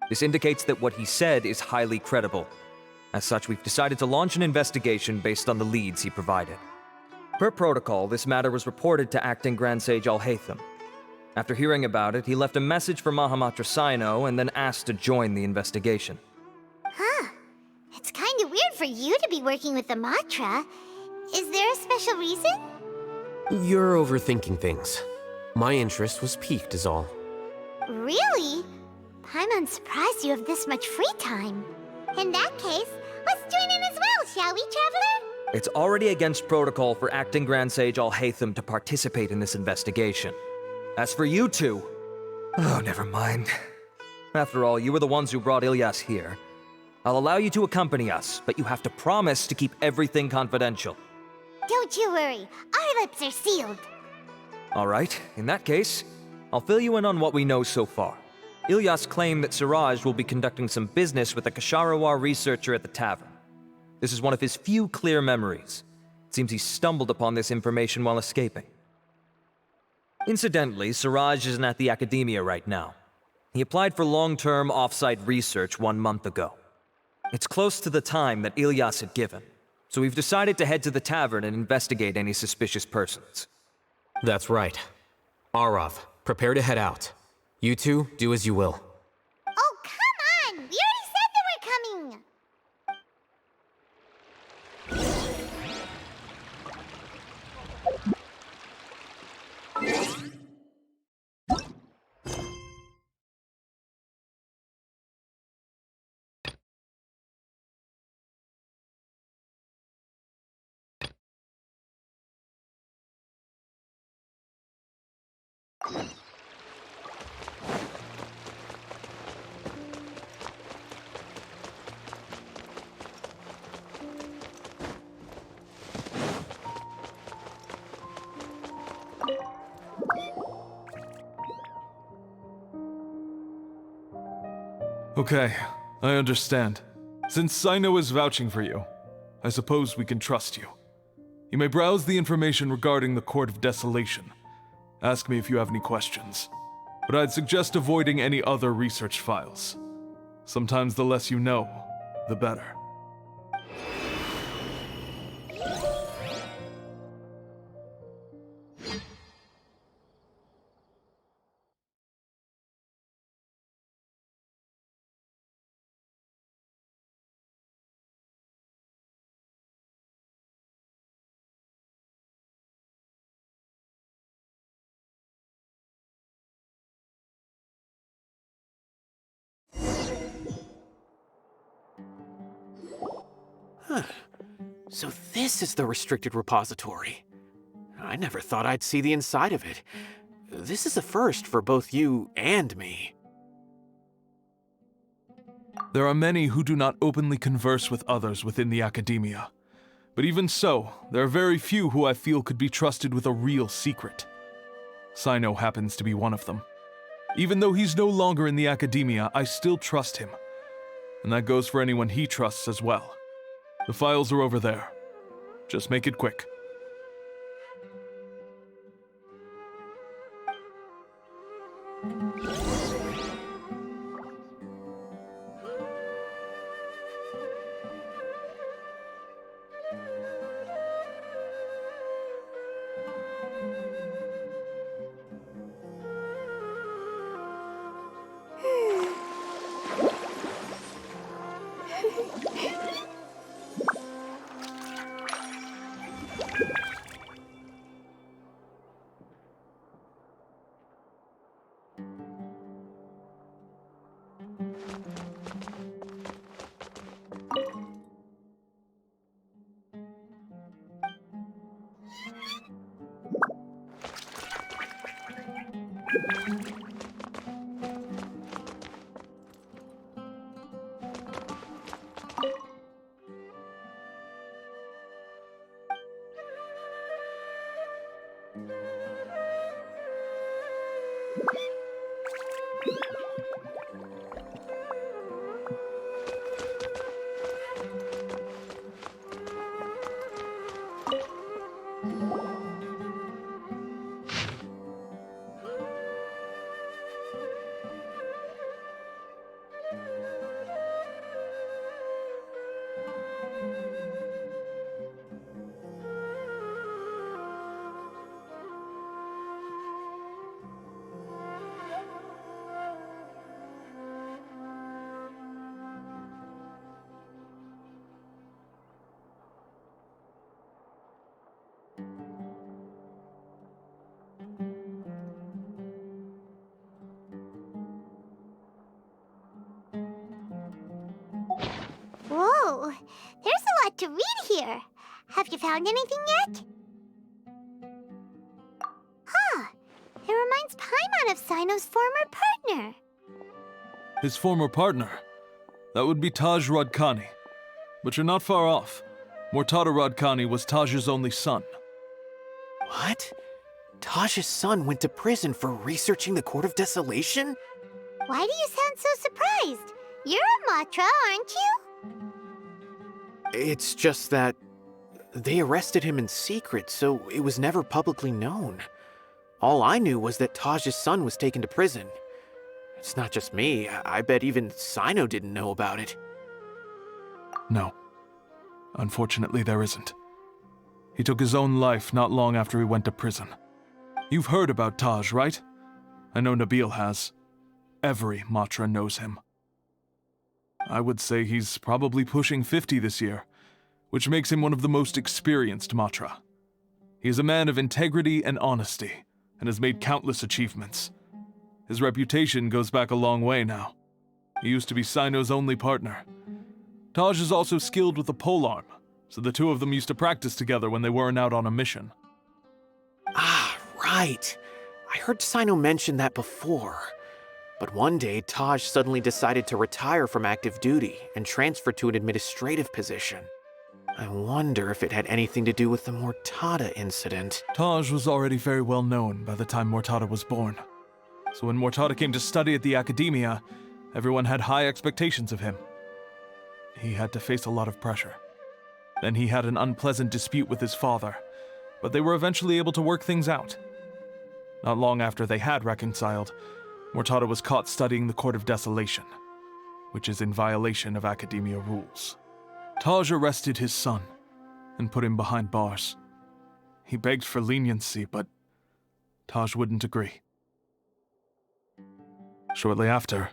This indicates that what he said is highly credible. As such, we've decided to launch an investigation based on the leads he provided. Per protocol, this matter was reported to Acting Grand Sage Al-Haytham. After hearing about it, he left a message for Mahamatra Sino and then asked to join the investigation. Huh. It's kind of weird for you to be working with the Matra. Is there a special reason? You're overthinking things. My interest was piqued is all. Really? I'm surprised you have this much free time. In that case, let's join in as well, shall we, Traveler? It's already against protocol for Acting Grand Sage Al-Haytham to participate in this investigation. As for you two... Oh, never mind. After all, you were the ones who brought Ilyas here. I'll allow you to accompany us, but you have to promise to keep everything confidential. Don't you worry, our lips are sealed. All right, in that case, I'll fill you in on what we know so far. Ilyas claimed that Siraj will be conducting some business with a Kasharawar researcher at the tavern. This is one of his few clear memories. It seems he stumbled upon this information while escaping. Incidentally, Siraj isn't at the academia right now. He applied for long-term off-site research 1 month ago. It's close to the time that Ilyas had given, so we've decided to head to the tavern and investigate any suspicious persons. That's right. Arav, prepare to head out. You two, do as you will. Oh, come on! We already said that we're coming! Okay, I understand. Since Sino is vouching for you, I suppose we can trust you. You may browse the information regarding the Court of Desolation. Ask me if you have any questions. But I'd suggest avoiding any other research files. Sometimes the less you know, the better. So this is the restricted repository. I never thought I'd see the inside of it. This is a first for both you and me. There are many who do not openly converse with others within the academia. But even so, there are very few who I feel could be trusted with a real secret. Sino happens to be one of them. Even though he's no longer in the academia, I still trust him. And that goes for anyone he trusts as well. The files are over there. Just make it quick. Whoa, there's a lot to read here. Have you found anything yet? Huh, it reminds Paimon of Sino's former partner. His former partner? That would be Taj Radkani. But you're not far off. Mortada Radkani was Taj's only son. What? Taj's son went to prison for researching the Court of Desolation? Why do you sound so surprised? You're a Matra, aren't you? It's just that they arrested him in secret, so it was never publicly known. All I knew was that Taj's son was taken to prison. It's not just me. I bet even Sino didn't know about it. No. Unfortunately, there isn't. He took his own life not long after he went to prison. You've heard about Taj, right? I know Nabil has. Every Matra knows him. I would say he's probably pushing 50 this year, which makes him one of the most experienced Matra. He is a man of integrity and honesty, and has made countless achievements. His reputation goes back a long way now. He used to be Sino's only partner. Taj is also skilled with the polearm, so the two of them used to practice together when they weren't out on a mission. Ah, right. I heard Sino mention that before. But one day, Taj suddenly decided to retire from active duty and transfer to an administrative position. I wonder if it had anything to do with the Mortada incident. Taj was already very well known by the time Mortada was born. So when Mortada came to study at the Academia, everyone had high expectations of him. He had to face a lot of pressure. Then he had an unpleasant dispute with his father, but they were eventually able to work things out. Not long after they had reconciled, Mortada was caught studying the Court of Desolation, which is in violation of Academia rules. Taj arrested his son and put him behind bars. He begged for leniency, but Taj wouldn't agree. Shortly after,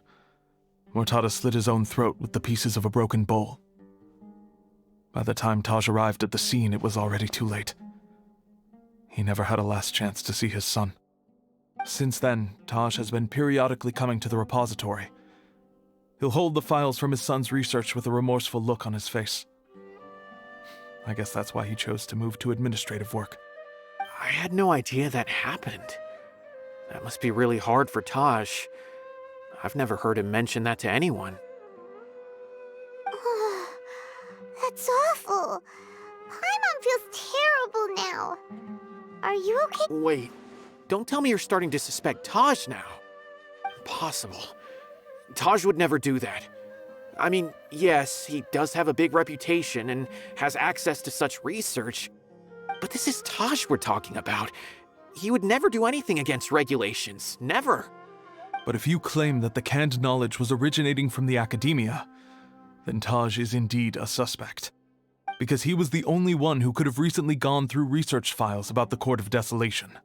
Mortada slit his own throat with the pieces of a broken bowl. By the time Taj arrived at the scene, it was already too late. He never had a last chance to see his son. Since then, Taj has been periodically coming to the repository. He'll hold the files from his son's research with a remorseful look on his face. I guess that's why he chose to move to administrative work. I had no idea that happened. That must be really hard for Taj. I've never heard him mention that to anyone. That's awful. Paimon feels terrible now. Are you okay? Wait, don't tell me you're starting to suspect Taj now. Impossible. Taj would never do that. I mean, yes, he does have a big reputation and has access to such research, but this is Taj we're talking about. He would never do anything against regulations. Never. But if you claim that the canned knowledge was originating from the Academia, then Taj is indeed a suspect. Because he was the only one who could have recently gone through research files about the Court of Desolation.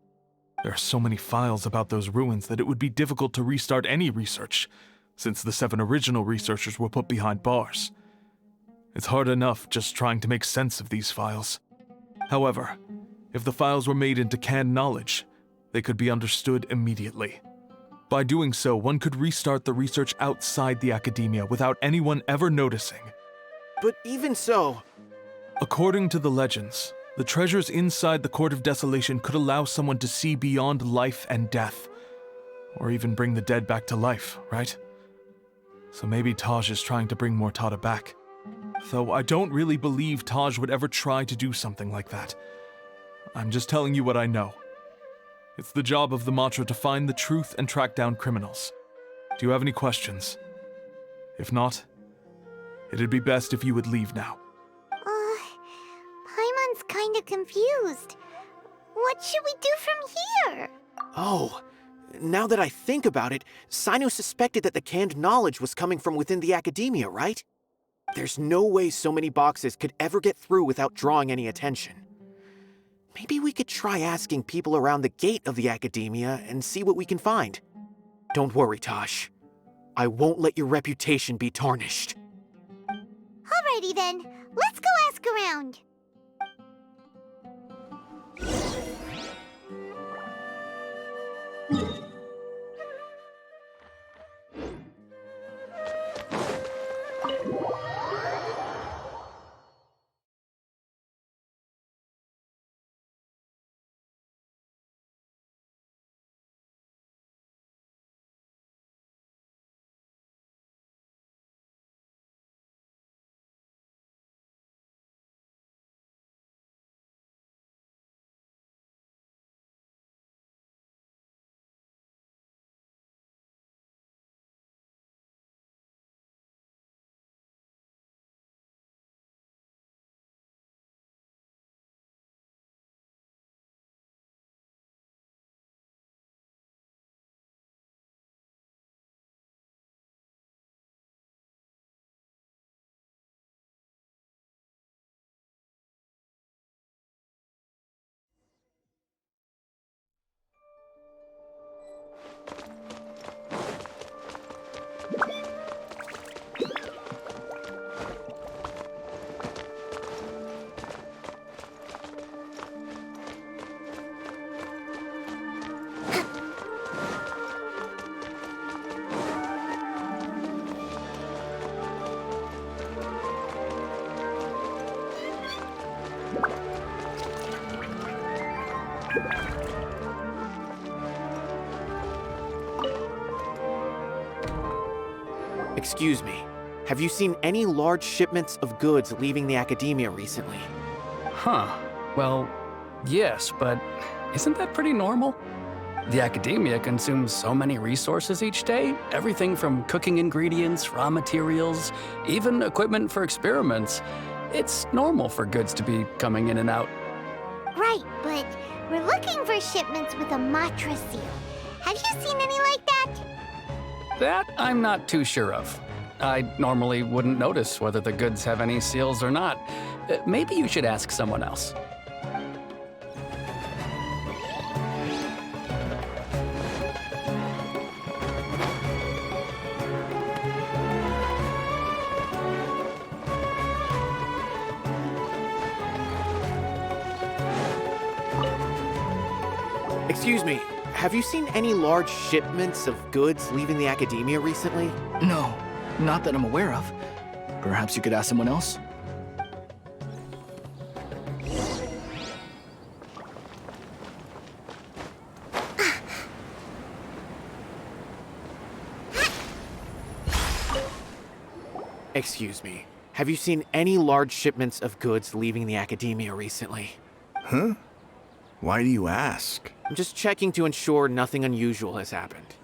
There are so many files about those ruins that it would be difficult to restart any research, since the 7 original researchers were put behind bars. It's hard enough just trying to make sense of these files. However, if the files were made into canned knowledge, they could be understood immediately. By doing so, one could restart the research outside the Academia without anyone ever noticing. But even so... According to the legends, the treasures inside the Court of Desolation could allow someone to see beyond life and death, or even bring the dead back to life, right? So maybe Taj is trying to bring Mortada back. Though I don't really believe Taj would ever try to do something like that. I'm just telling you what I know, It's the job of the Matra to find the truth and track down criminals. Do you have any questions? If not, it'd be best if you would leave now. Paimon's kinda confused. What should we do from here? Oh, now that I think about it, Sino suspected that the canned knowledge was coming from within the academia, right? There's no way so many boxes could ever get through without drawing any attention. Maybe we could try asking people around the gate of the academia and see what we can find. Don't worry, Tosh. I won't let your reputation be tarnished. Alrighty then, let's go ask around. Excuse me, have you seen any large shipments of goods leaving the academia recently? Huh. Well, yes, but isn't that pretty normal? The academia consumes so many resources each day, everything from cooking ingredients, raw materials, even equipment for experiments. It's normal for goods to be coming in and out. Right, but we're looking for shipments with a matra seal. Have you seen any like that? That I'm not too sure of. I normally wouldn't notice whether the goods have any seals or not. Maybe you should ask someone else. Excuse me, have you seen any large shipments of goods leaving the academia recently? No, not that I'm aware of. Perhaps you could ask someone else? Excuse me, have you seen any large shipments of goods leaving the academia recently? Huh? Why do you ask? I'm just checking to ensure nothing unusual has happened.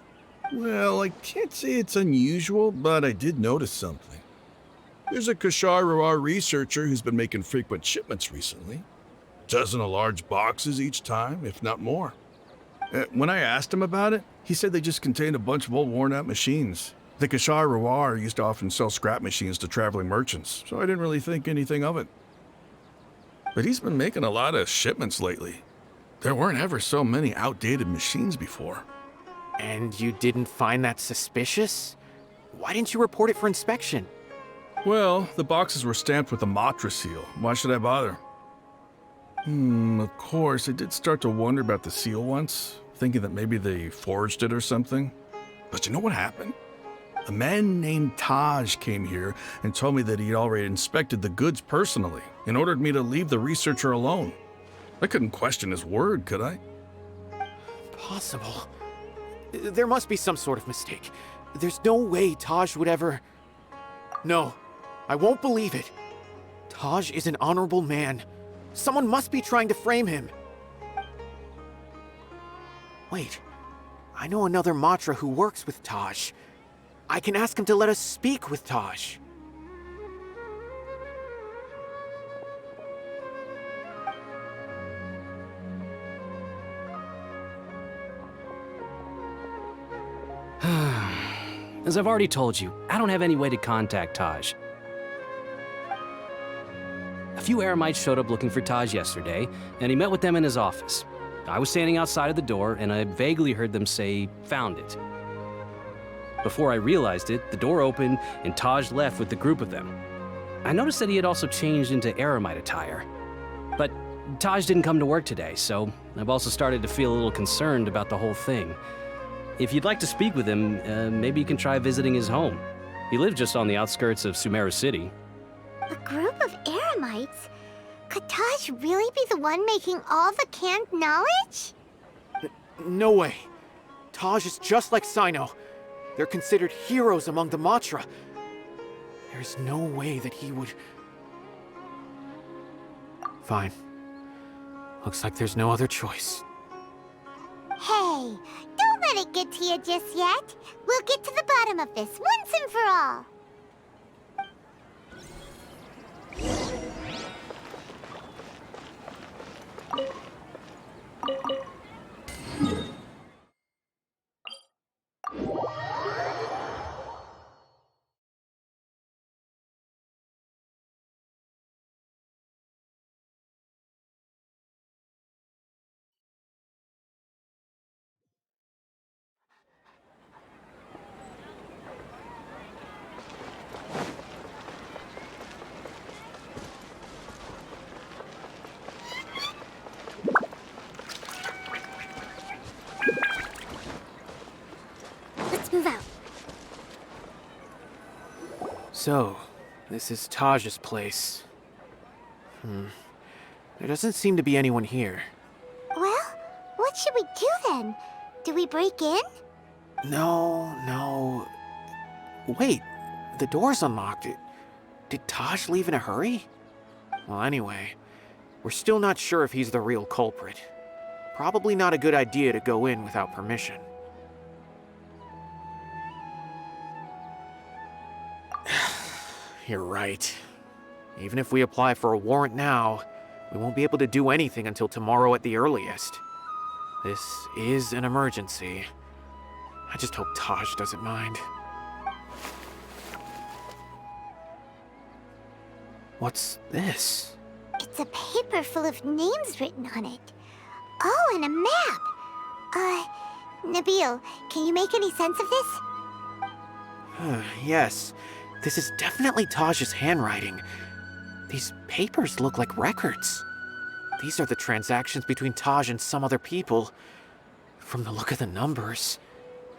Well, I can't say it's unusual, but I did notice something. There's a Kashar researcher who's been making frequent shipments recently. Dozen of large boxes each time, if not more. When I asked him about it, he said they just contained a bunch of old worn-out machines. The Kashar used to often sell scrap machines to traveling merchants, so I didn't really think anything of it. But he's been making a lot of shipments lately. There weren't ever so many outdated machines before. And you didn't find that suspicious? Why didn't you report it for inspection? Well, the boxes were stamped with a Matra seal. Why should I bother? Of course, I did start to wonder about the seal once, thinking that maybe they forged it or something. But you know what happened? A man named Taj came here and told me that he'd already inspected the goods personally and ordered me to leave the researcher alone. I couldn't question his word, could I? Possible. There must be some sort of mistake. There's no way Taj would ever... No, I won't believe it. Taj is an honorable man. Someone must be trying to frame him. Wait, I know another Matra who works with Taj. I can ask him to let us speak with Taj. As I've already told you, I don't have any way to contact Taj. A few Eremites showed up looking for Taj yesterday, and he met with them in his office. I was standing outside of the door, and I vaguely heard them say, "Found it." Before I realized it, the door opened, and Taj left with the group of them. I noticed that he had also changed into Eremite attire. But Taj didn't come to work today, so I've also started to feel a little concerned about the whole thing. If you'd like to speak with him, maybe you can try visiting his home. He lives just on the outskirts of Sumeru City. A group of Eremites? Could Taj really be the one making all the canned knowledge? No way. Taj is just like Sino. They're considered heroes among the Matra. There's no way that he would... Fine. Looks like there's no other choice. Hey, don't let it get to you just yet. We'll get to the bottom of this once and for all. Let's move out. So, this is Taj's place. There doesn't seem to be anyone here. Well, what should we do then? Do we break in? No. Wait, the door's unlocked. Did Taj leave in a hurry? Well, anyway, we're still not sure if he's the real culprit. Probably not a good idea to go in without permission. You're right. Even if we apply for a warrant now, we won't be able to do anything until tomorrow at the earliest. This is an emergency. I just hope Taj doesn't mind. What's this? It's a paper full of names written on it. Oh, and a map. Nabil, can you make any sense of this? Yes, this is definitely Taj's handwriting. These papers look like records. These are the transactions between Taj and some other people. From the look of the numbers,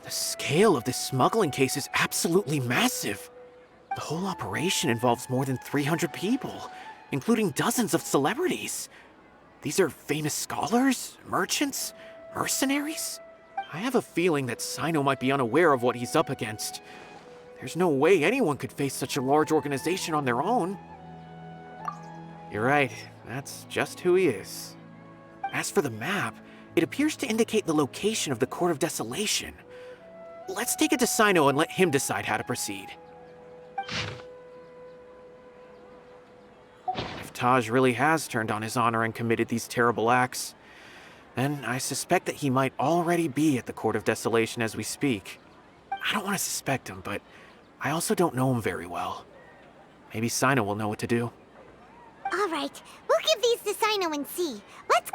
the scale of this smuggling case is absolutely massive. The whole operation involves more than 300 people, including dozens of celebrities. These are famous scholars, merchants, mercenaries. I have a feeling that Sino might be unaware of what he's up against. There's no way anyone could face such a large organization on their own. You're right, that's just who he is. As for the map, it appears to indicate the location of the Court of Desolation. Let's take it to Sino and let him decide how to proceed. If Taj really has turned on his honor and committed these terrible acts, then I suspect that he might already be at the Court of Desolation as we speak. I don't want to suspect him, but I also don't know him very well. Maybe Sino will know what to do. All right, we'll give these to Sino and see. Let's...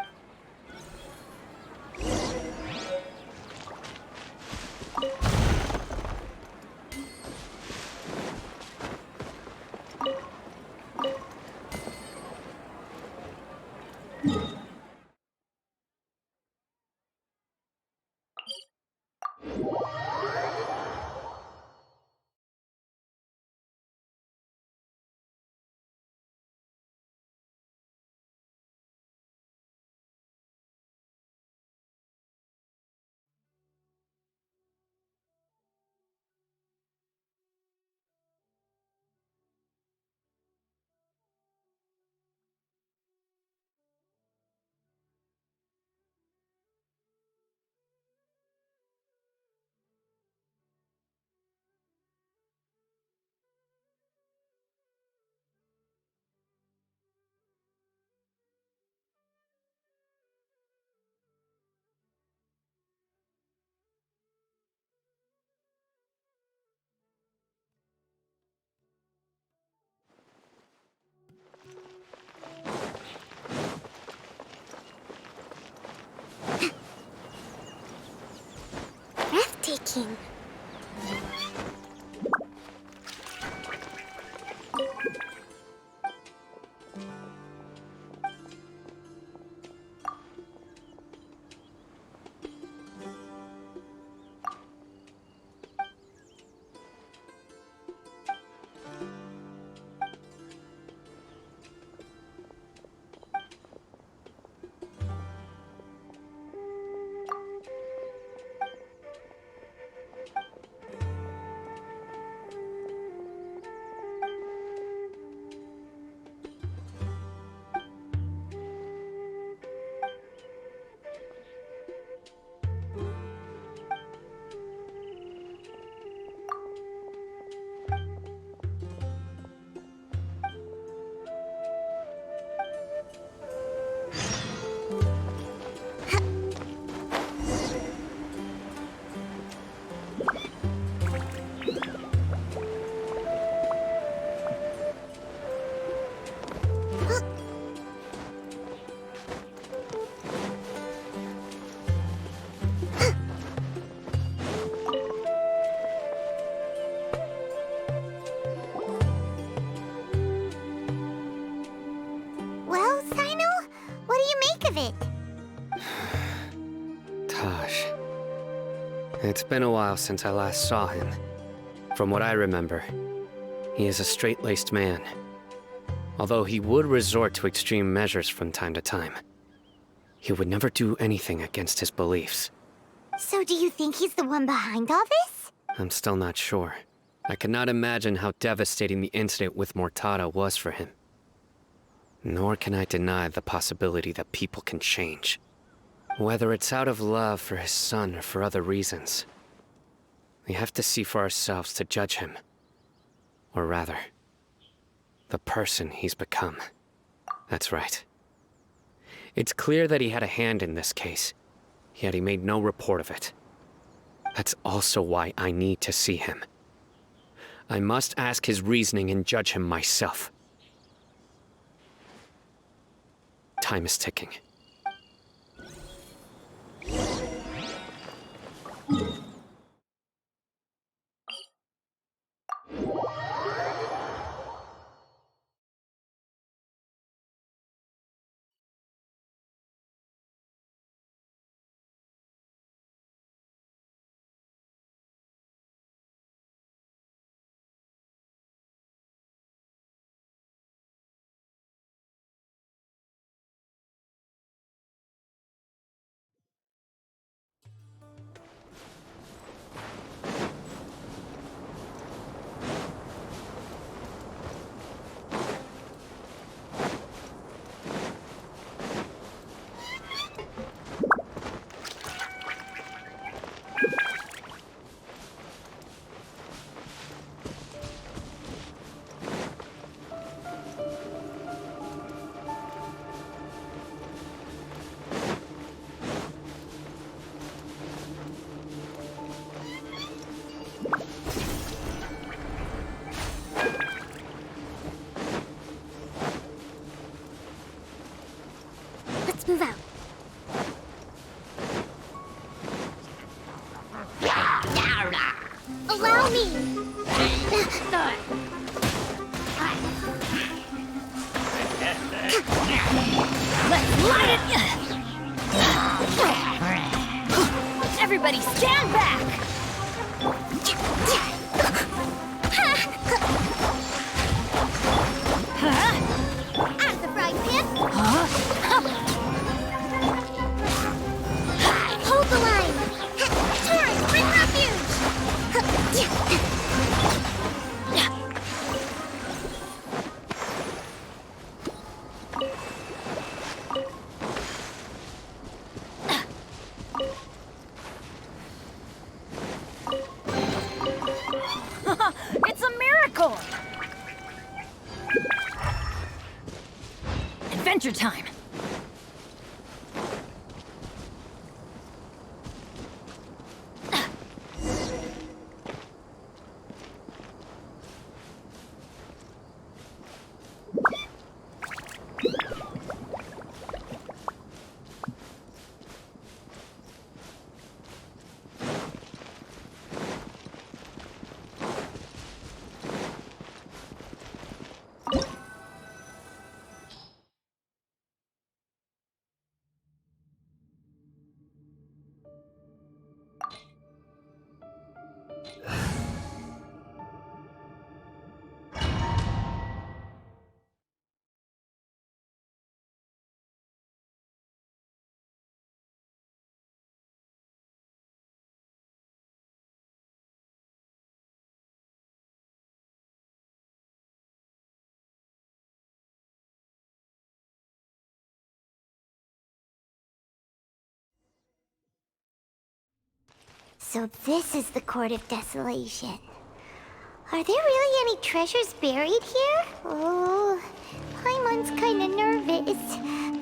thinking. Well, Sino, what do you make of it? Tosh. It's been a while since I last saw him. From what I remember, he is a straight-laced man. Although he would resort to extreme measures from time to time. He would never do anything against his beliefs. So do you think he's the one behind all this? I'm still not sure. I cannot imagine how devastating the incident with Mortada was for him. Nor can I deny the possibility that people can change. Whether it's out of love for his son or for other reasons. We have to see for ourselves to judge him. Or rather, the person he's become. That's right. It's clear that he had a hand in this case, yet he made no report of it. That's also why I need to see him. I must ask his reasoning and judge him myself. Time is ticking. Let's move out. Allow me! Let's light it! Everybody stand back! Out of the frying pan! Hold the line! Torrent, bring refuge! It's a miracle! Adventure time! So this is the Court of Desolation. Are there really any treasures buried here? Oh, Paimon's kinda nervous.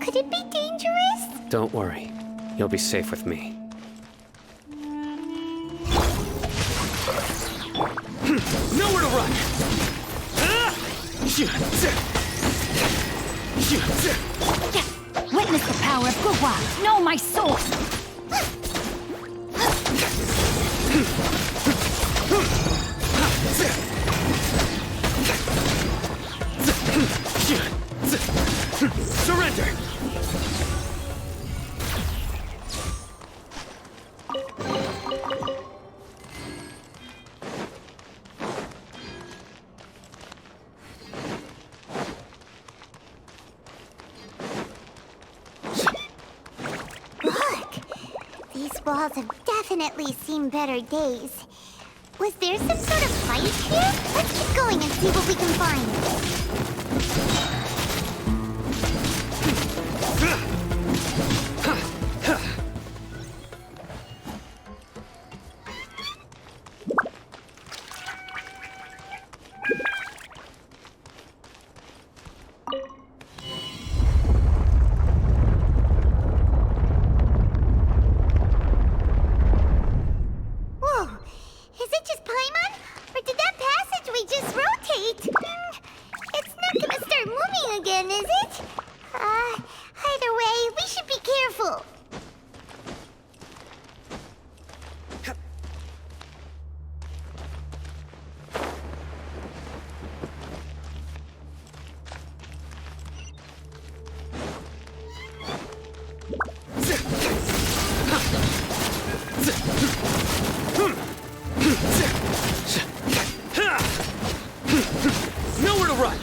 Could it be dangerous? Don't worry. You'll be safe with me. Nowhere to run! Witness the power of Glava. Know my sword. Surrender! Look! These walls have definitely seen better days. Was there some sort of fight here? Let's keep going and see what we can find. Whoa! Is it just Paimon? Or did that passageway just rotate? It's not gonna start moving again, is it? Either way, we should be careful. Nowhere to run!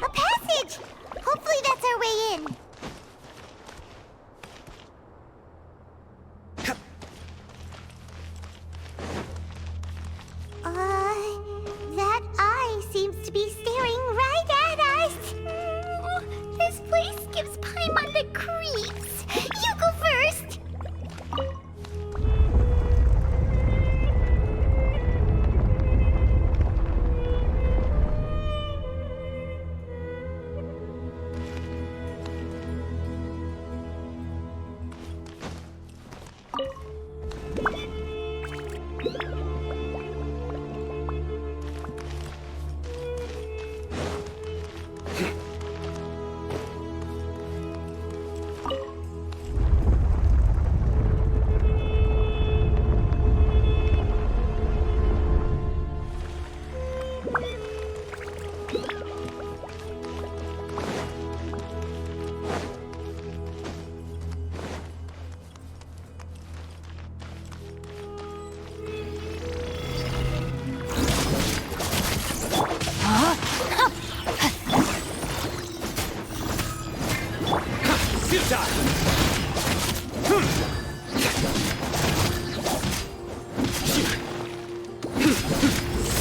A passage! Hopefully that's our way in. That eye seems to be staring right at us. This place gives Paimon the creeps. You go first.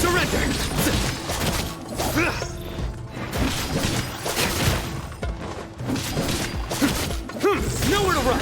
Surrender! Nowhere to run!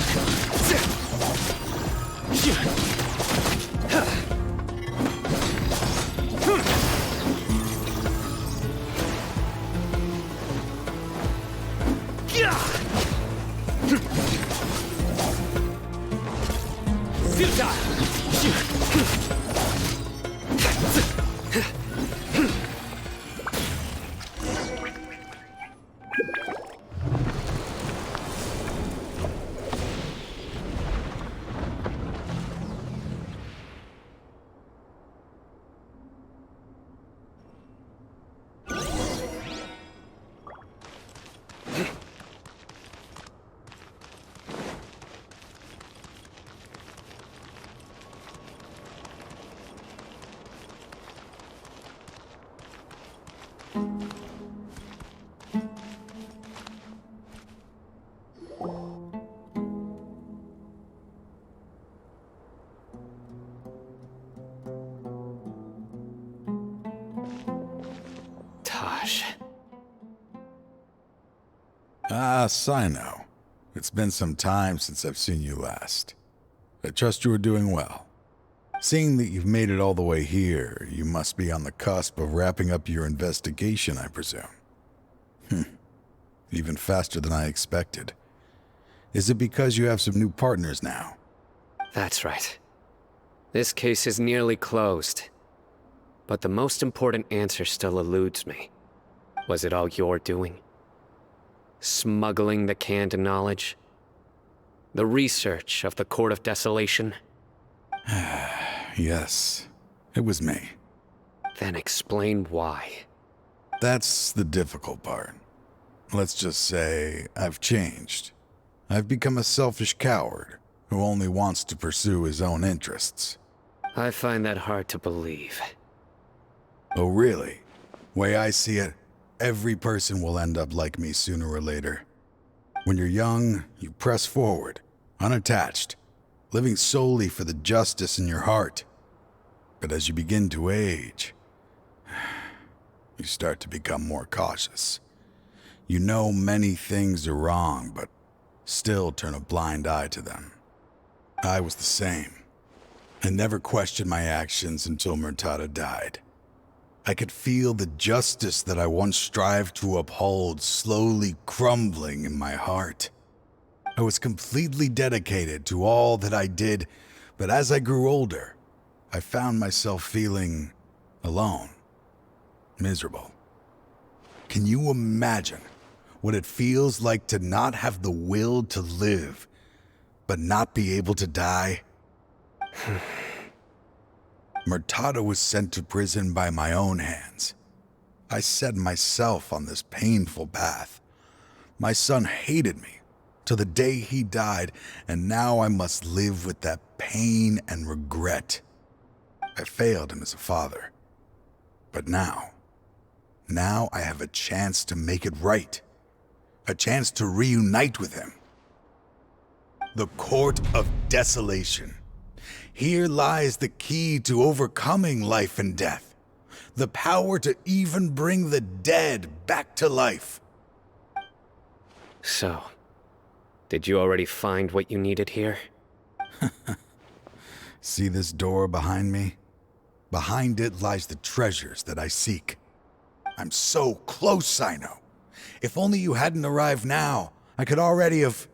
gosh. Ah, Sino. It's been some time since I've seen you last. I trust you are doing well. Seeing that you've made it all the way here, you must be on the cusp of wrapping up your investigation, I presume. Even faster than I expected. Is it because you have some new partners now? That's right. This case is nearly closed. But the most important answer still eludes me. Was it all your doing? Smuggling the canned knowledge? The research of the Court of Desolation? Yes, it was me. Then explain why. That's the difficult part. Let's just say I've changed. I've become a selfish coward who only wants to pursue his own interests. I find that hard to believe. Oh, really? Way I see it, every person will end up like me sooner or later. When you're young, you press forward, unattached, living solely for the justice in your heart. But as you begin to age, you start to become more cautious. You know many things are wrong, but still turn a blind eye to them. I was the same. I never questioned my actions until Murtada died. I could feel the justice that I once strived to uphold slowly crumbling in my heart. I was completely dedicated to all that I did, but as I grew older, I found myself feeling alone, miserable. Can you imagine what it feels like to not have the will to live, but not be able to die? Murtada was sent to prison by my own hands. I set myself on this painful path. My son hated me till the day he died, and now I must live with that pain and regret. I failed him as a father. But now I have a chance to make it right. A chance to reunite with him. The Court of Desolation. Here lies the key to overcoming life and death. The power to even bring the dead back to life. So, did you already find what you needed here? See this door behind me? Behind it lies the treasures that I seek. I'm so close, Sino. If only you hadn't arrived now, I could already have...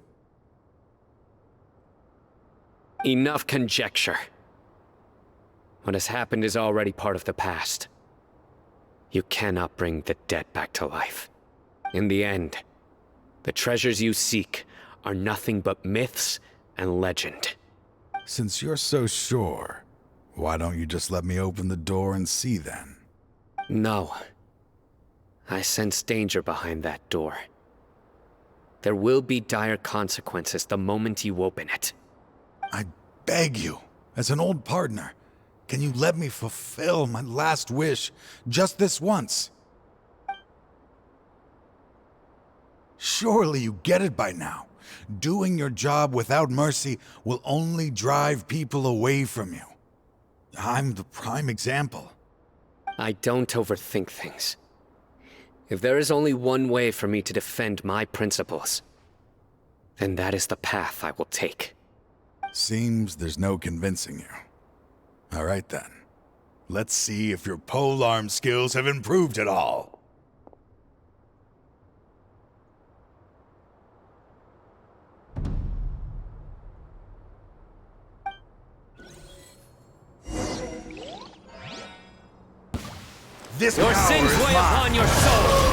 Enough conjecture. What has happened is already part of the past. You cannot bring the dead back to life. In the end, the treasures you seek are nothing but myths and legend. Since you're so sure, why don't you just let me open the door and see then? No. I sense danger behind that door. There will be dire consequences the moment you open it. I beg you, as an old partner, can you let me fulfill my last wish just this once? Surely you get it by now. Doing your job without mercy will only drive people away from you. I'm the prime example. I don't overthink things. If there is only one way for me to defend my principles, then that is the path I will take. Seems there's no convincing you. All right then. Let's see if your polearm skills have improved at all. This your power sins is weigh mine. upon your soul!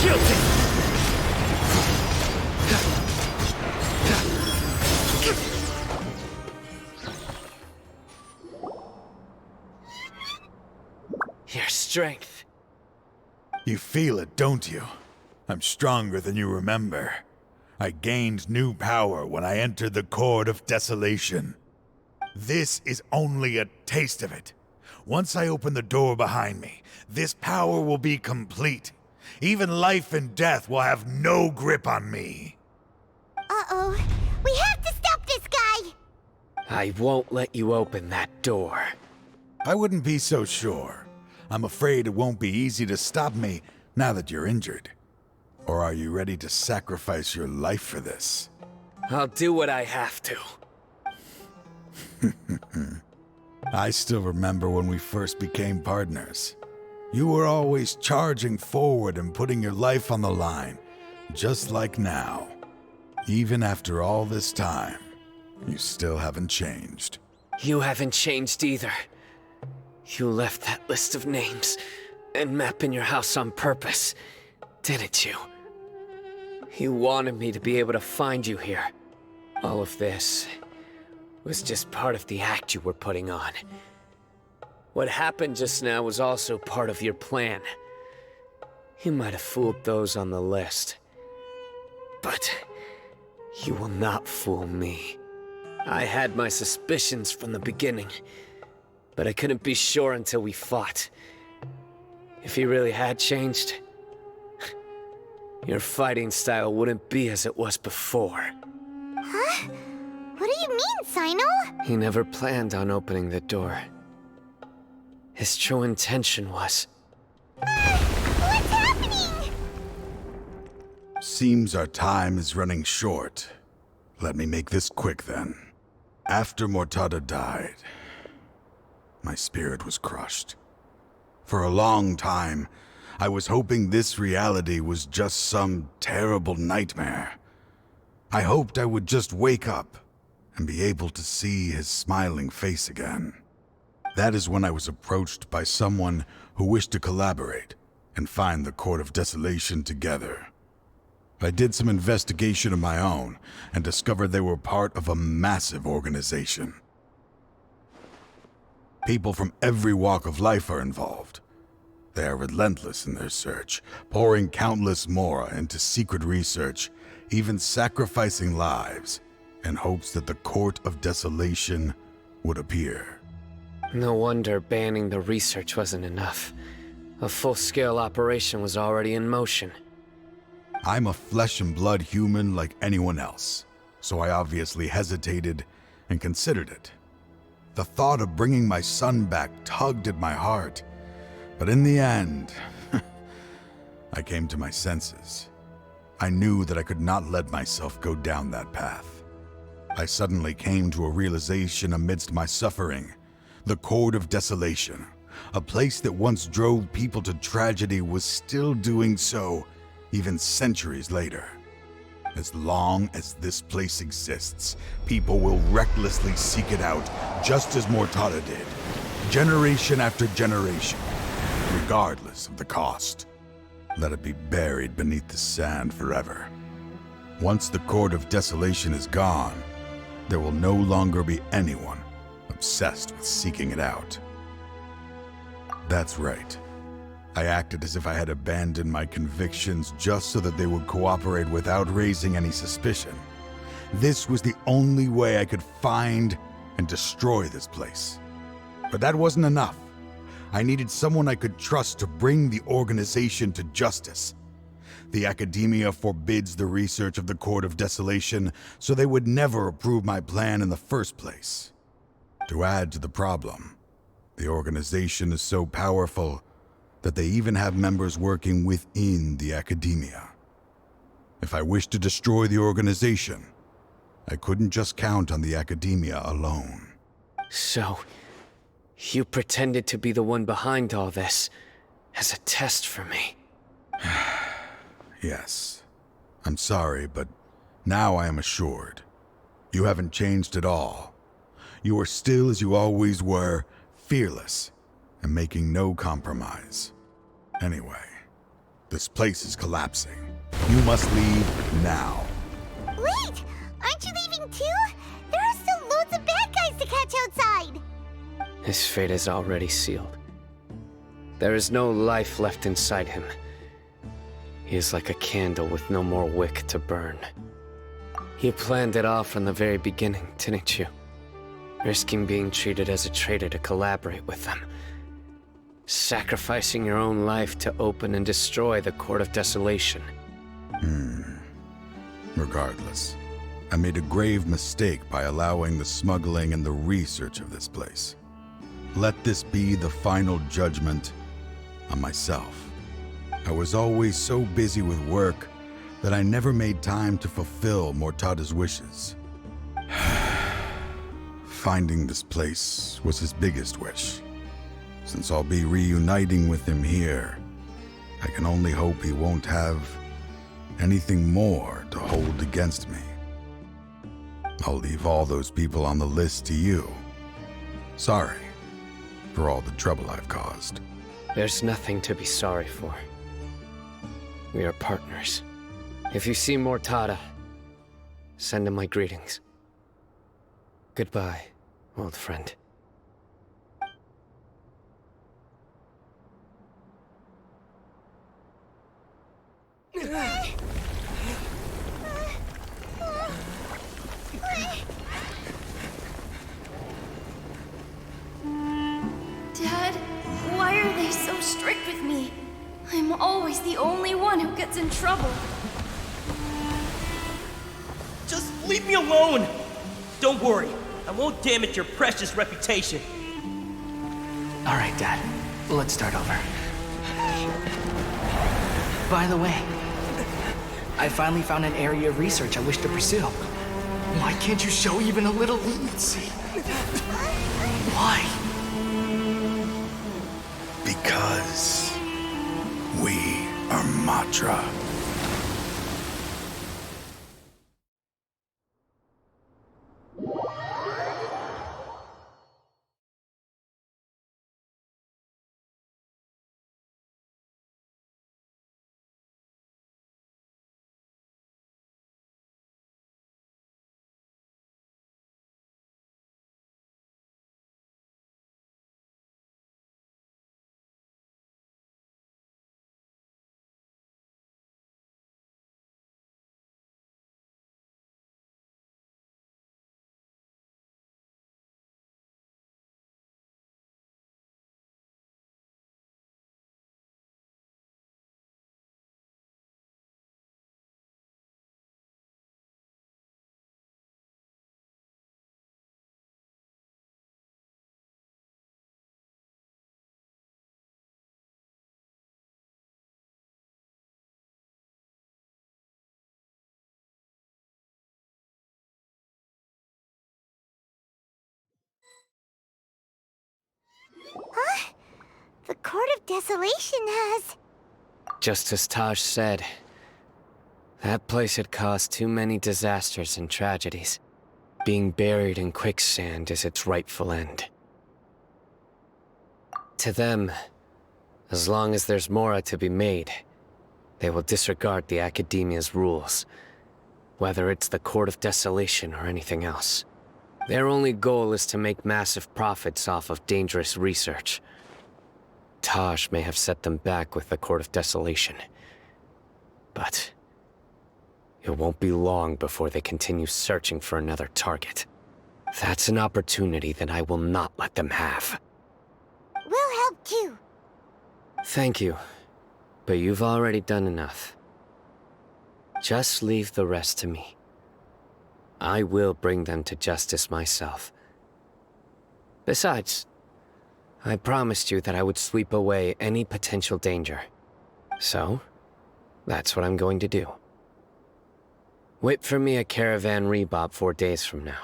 Guilty! Your strength. You feel it, don't you? I'm stronger than you remember. I gained new power when I entered the Court of Desolation. This is only a taste of it. Once I open the door behind me, this power will be complete. Even life and death will have no grip on me. Uh-oh. We have to stop this guy! I won't let you open that door. I wouldn't be so sure. I'm afraid it won't be easy to stop me now that you're injured. Or are you ready to sacrifice your life for this? I'll do what I have to. I still remember when we first became partners. You were always charging forward and putting your life on the line, just like now. Even after all this time, you still haven't changed. You haven't changed either. You left that list of names and map in your house on purpose, didn't you? You wanted me to be able to find you here. All of this was just part of the act you were putting on. What happened just now was also part of your plan. You might have fooled those on the list, but you will not fool me. I had my suspicions from the beginning, but I couldn't be sure until we fought. If you really had changed, your fighting style wouldn't be as it was before. Huh? What do you mean, Sino? He never planned on opening the door. His true intention was... What's happening? Seems our time is running short. Let me make this quick then. After Mortada died, my spirit was crushed. For a long time, I was hoping this reality was just some terrible nightmare. I hoped I would just wake up and be able to see his smiling face again. That is when I was approached by someone who wished to collaborate and find the Court of Desolation together. I did some investigation of my own and discovered they were part of a massive organization. People from every walk of life are involved. They are relentless in their search, pouring countless mora into secret research, even sacrificing lives in hopes that the Court of Desolation would appear. No wonder banning the research wasn't enough. A full-scale operation was already in motion. I'm a flesh and blood human like anyone else, so I obviously hesitated and considered it. The thought of bringing my son back tugged at my heart, but in the end, I came to my senses. I knew that I could not let myself go down that path. I suddenly came to a realization amidst my suffering. The Court of Desolation, a place that once drove people to tragedy, was still doing so even centuries later. As long as this place exists, people will recklessly seek it out, just as Mortada did, generation after generation, regardless of the cost. Let it be buried beneath the sand forever. Once the Court of Desolation is gone, there will no longer be anyone obsessed with seeking it out. That's right. I acted as if I had abandoned my convictions just so that they would cooperate without raising any suspicion. This was the only way I could find and destroy this place. But that wasn't enough. I needed someone I could trust to bring the organization to justice. The Academia forbids the research of the Court of Desolation, so they would never approve my plan in the first place. To add to the problem, the organization is so powerful that they even have members working within the Academia. If I wished to destroy the organization, I couldn't just count on the Academia alone. So, you pretended to be the one behind all this, as a test for me. Yes. I'm sorry, but now I am assured. You haven't changed at all. You are still as you always were, fearless, and making no compromise. Anyway, this place is collapsing. You must leave now. Wait! Aren't you leaving too? There are still loads of bad guys to catch outside! His fate is already sealed. There is no life left inside him. He is like a candle with no more wick to burn. You planned it all from the very beginning, didn't you? Risking being treated as a traitor to collaborate with them. Sacrificing your own life to open and destroy the Court of Desolation. Regardless, I made a grave mistake by allowing the smuggling and the research of this place. let this be the final judgment on myself. I was always so busy with work that I never made time to fulfill Mortada's wishes. Finding this place was his biggest wish. Since I'll be reuniting with him here, I can only hope he won't have anything more to hold against me. I'll leave all those people on the list to you. Sorry for all the trouble I've caused. There's nothing to be sorry for. We are partners. If you see Mortada, send him my greetings. Goodbye, old friend. Dad, why are they so strict with me? I'm always the only one who gets in trouble. Just leave me alone! Don't worry, I won't damage your precious reputation. All right, Dad. Let's start over. By the way, I finally found an area of research I wish to pursue. Why can't you show even a little leniency? Why? Because we are Matra. Huh? The Court of Desolation has... Just as Taj said, that place had caused too many disasters and tragedies. Being buried in quicksand is its rightful end. To them, as long as there's Mora to be made, they will disregard the Academia's rules, whether it's the Court of Desolation or anything else. Their only goal is to make massive profits off of dangerous research. Taj may have set them back with the Court of Desolation, but it won't be long before they continue searching for another target. That's an opportunity that I will not let them have. We'll help too. Thank you, but you've already done enough. Just leave the rest to me. I will bring them to justice myself. Besides, I promised you that I would sweep away any potential danger. So, that's what I'm going to do. Wait for me at Caravan Rebop 4 days from now.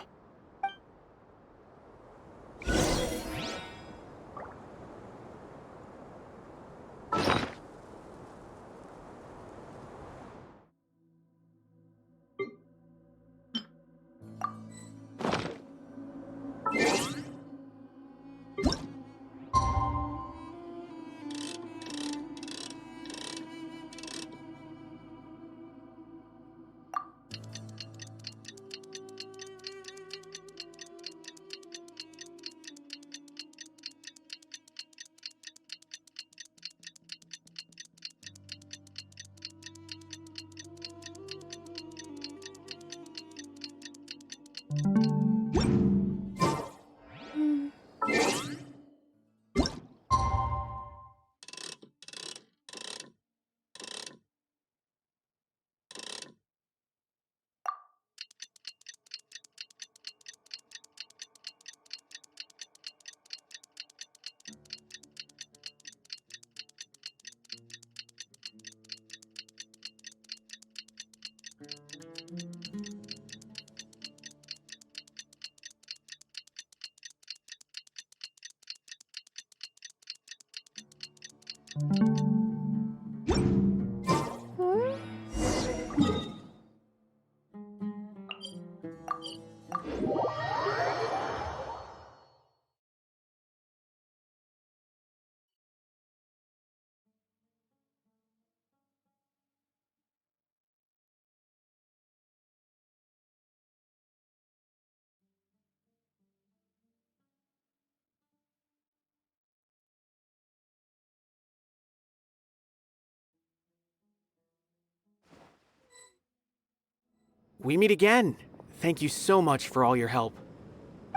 We meet again. Thank you so much for all your help.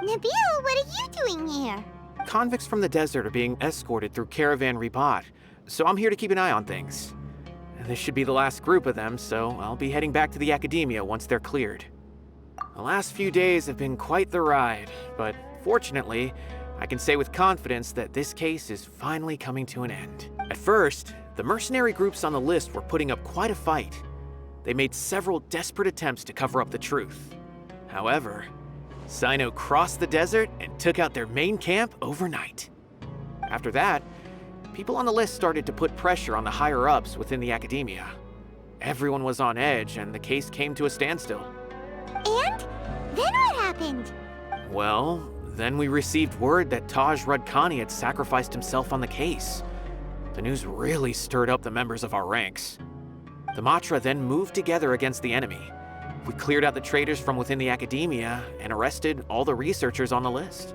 Nabil, what are you doing here? Convicts from the desert are being escorted through Caravan Ribat, so I'm here to keep an eye on things. This should be the last group of them, so I'll be heading back to the Academia once they're cleared. The last few days have been quite the ride, but fortunately, I can say with confidence that this case is finally coming to an end. At first, the mercenary groups on the list were putting up quite a fight. They made several desperate attempts to cover up the truth. However, Cyno crossed the desert and took out their main camp overnight. After that, people on the list started to put pressure on the higher-ups within the Academia. Everyone was on edge and the case came to a standstill. And? Then what happened? Well, then we received word that Taj Rudkani had sacrificed himself on the case. The news really stirred up the members of our ranks. The Matra then moved together against the enemy. We cleared out the traitors from within the Academia and arrested all the researchers on the list.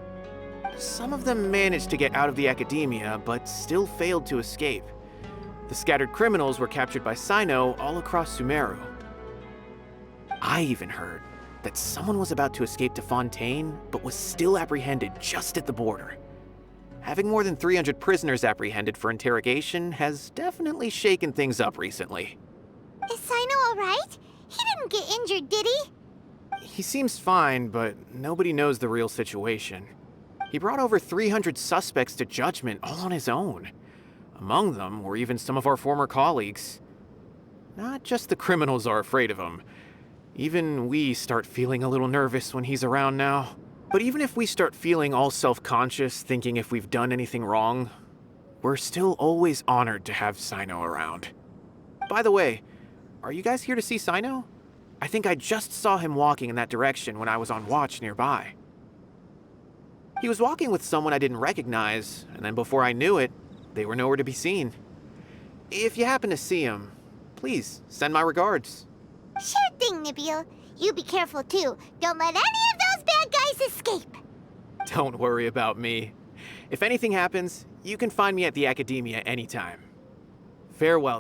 Some of them managed to get out of the Academia, but still failed to escape. The scattered criminals were captured by Cyno all across Sumeru. I even heard that someone was about to escape to Fontaine, but was still apprehended just at the border. Having more than 300 prisoners apprehended for interrogation has definitely shaken things up recently. Is Cyno alright? He didn't get injured, did he? He seems fine, but nobody knows the real situation. He brought over 300 suspects to judgment all on his own. Among them were even some of our former colleagues. Not just the criminals are afraid of him. Even we start feeling a little nervous when he's around now. But even if we start feeling all self-conscious, thinking if we've done anything wrong, we're still always honored to have Cyno around. By the way, are you guys here to see Cyno? I think I just saw him walking in that direction when I was on watch nearby. He was walking with someone I didn't recognize, and then before I knew it, they were nowhere to be seen. If you happen to see him, please send my regards. Sure thing, Nabil. You be careful too. Don't let any of those bad guys escape. Don't worry about me. If anything happens, you can find me at the Academia anytime. Farewell.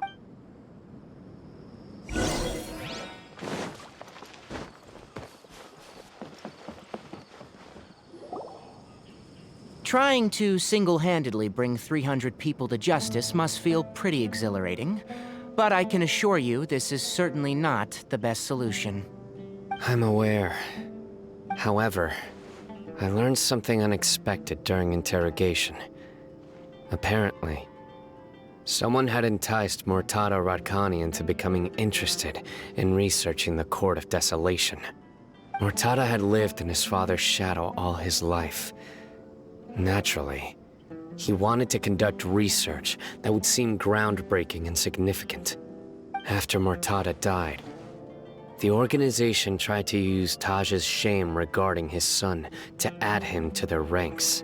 Trying to single-handedly bring 300 people to justice must feel pretty exhilarating, but I can assure you this is certainly not the best solution. I'm aware. However, I learned something unexpected during interrogation. Apparently, someone had enticed Murtada Radkani into becoming interested in researching the Court of Desolation. Murtada had lived in his father's shadow all his life. Naturally, he wanted to conduct research that would seem groundbreaking and significant. After Murtada died, the organization tried to use Taj's shame regarding his son to add him to their ranks,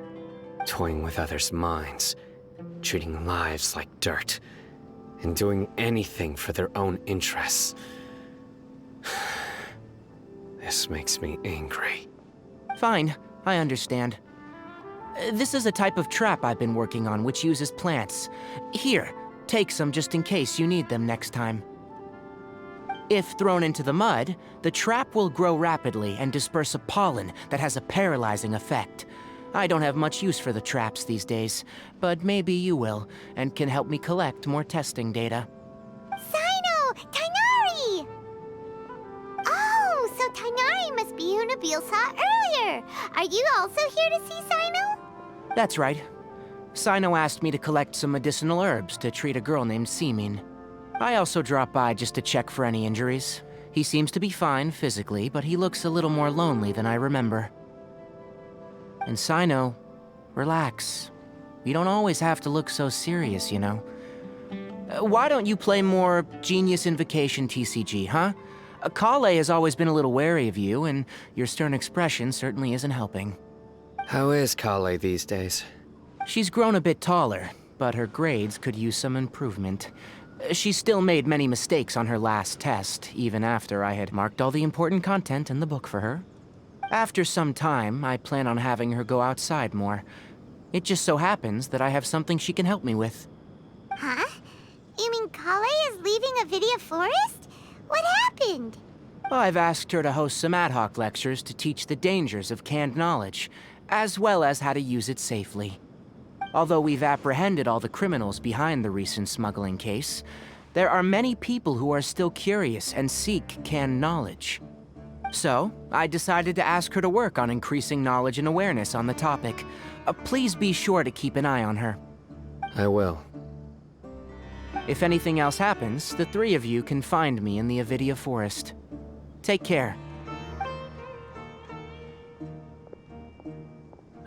toying with others' minds, treating lives like dirt, and doing anything for their own interests. This makes me angry. Fine, I understand. This is a type of trap I've been working on which uses plants. Here, take some just in case you need them next time. If thrown into the mud, the trap will grow rapidly and disperse a pollen that has a paralyzing effect. I don't have much use for the traps these days, but maybe you will, and can help me collect more testing data. Cyno! Tainari! Oh, so Tainari must be who Nabil saw earlier. Are you also here to see Cyno? That's right. Cyno asked me to collect some medicinal herbs to treat a girl named Simin. I also dropped by just to check for any injuries. He seems to be fine physically, but he looks a little more lonely than I remember. And Cyno, relax. You don't always have to look so serious, you know. Why don't you play more Genius Invocation TCG, huh? Kale has always been a little wary of you, and your stern expression certainly isn't helping. How is Kale these days? She's grown a bit taller, but her grades could use some improvement. She still made many mistakes on her last test, even after I had marked all the important content in the book for her. After some time, I plan on having her go outside more. It just so happens that I have something she can help me with. Huh? You mean Kale is leaving Avidia Forest? What happened? I've asked her to host some ad hoc lectures to teach the dangers of canned knowledge, as well as how to use it safely. Although we've apprehended all the criminals behind the recent smuggling case, there are many people who are still curious and seek canned knowledge. So, I decided to ask her to work on increasing knowledge and awareness on the topic. Please be sure to keep an eye on her. I will. If anything else happens, the three of you can find me in the Avidia Forest. Take care.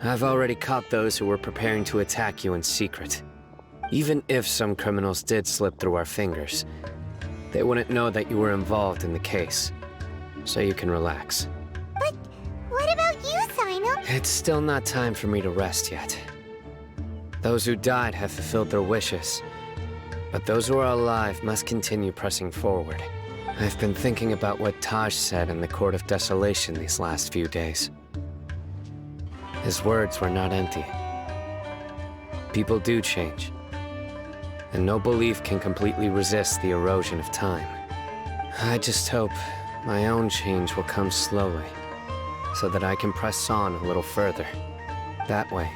I've already caught those who were preparing to attack you in secret. Even if some criminals did slip through our fingers, they wouldn't know that you were involved in the case. So you can relax. But what about you, Sino? It's still not time for me to rest yet. Those who died have fulfilled their wishes, but those who are alive must continue pressing forward. I've been thinking about what Taj said in the Court of Desolation these last few days. His words were not empty. People do change, and no belief can completely resist the erosion of time. I just hope my own change will come slowly, so that I can press on a little further. That way,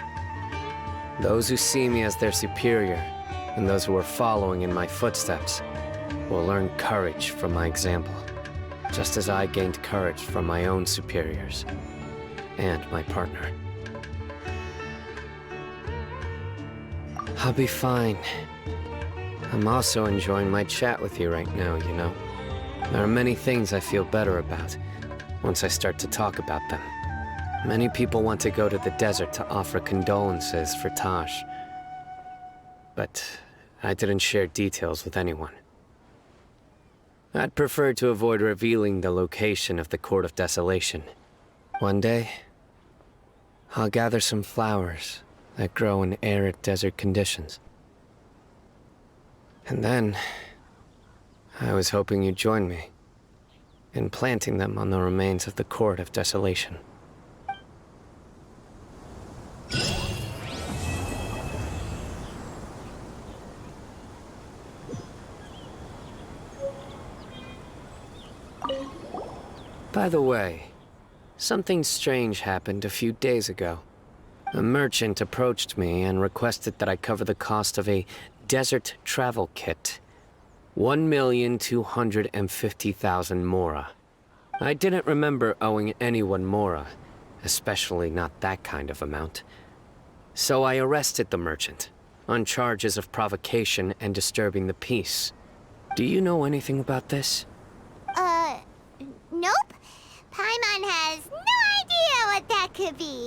those who see me as their superior, and those who are following in my footsteps, will learn courage from my example, just as I gained courage from my own superiors, and my partner. I'll be fine. I'm also enjoying my chat with you right now, you know. There are many things I feel better about once I start to talk about them. Many people want to go to the desert to offer condolences for Taj, but I didn't share details with anyone. I'd prefer to avoid revealing the location of the Court of Desolation. One day, I'll gather some flowers that grow in arid desert conditions. And then, I was hoping you'd join me in planting them on the remains of the Court of Desolation. By the way, something strange happened a few days ago. A merchant approached me and requested that I cover the cost of a desert travel kit. 1,250,000 mora. I didn't remember owing anyone mora, especially not that kind of amount. So I arrested the merchant, on charges of provocation and disturbing the peace. Do you know anything about this? Nope. Paimon has no idea what that could be.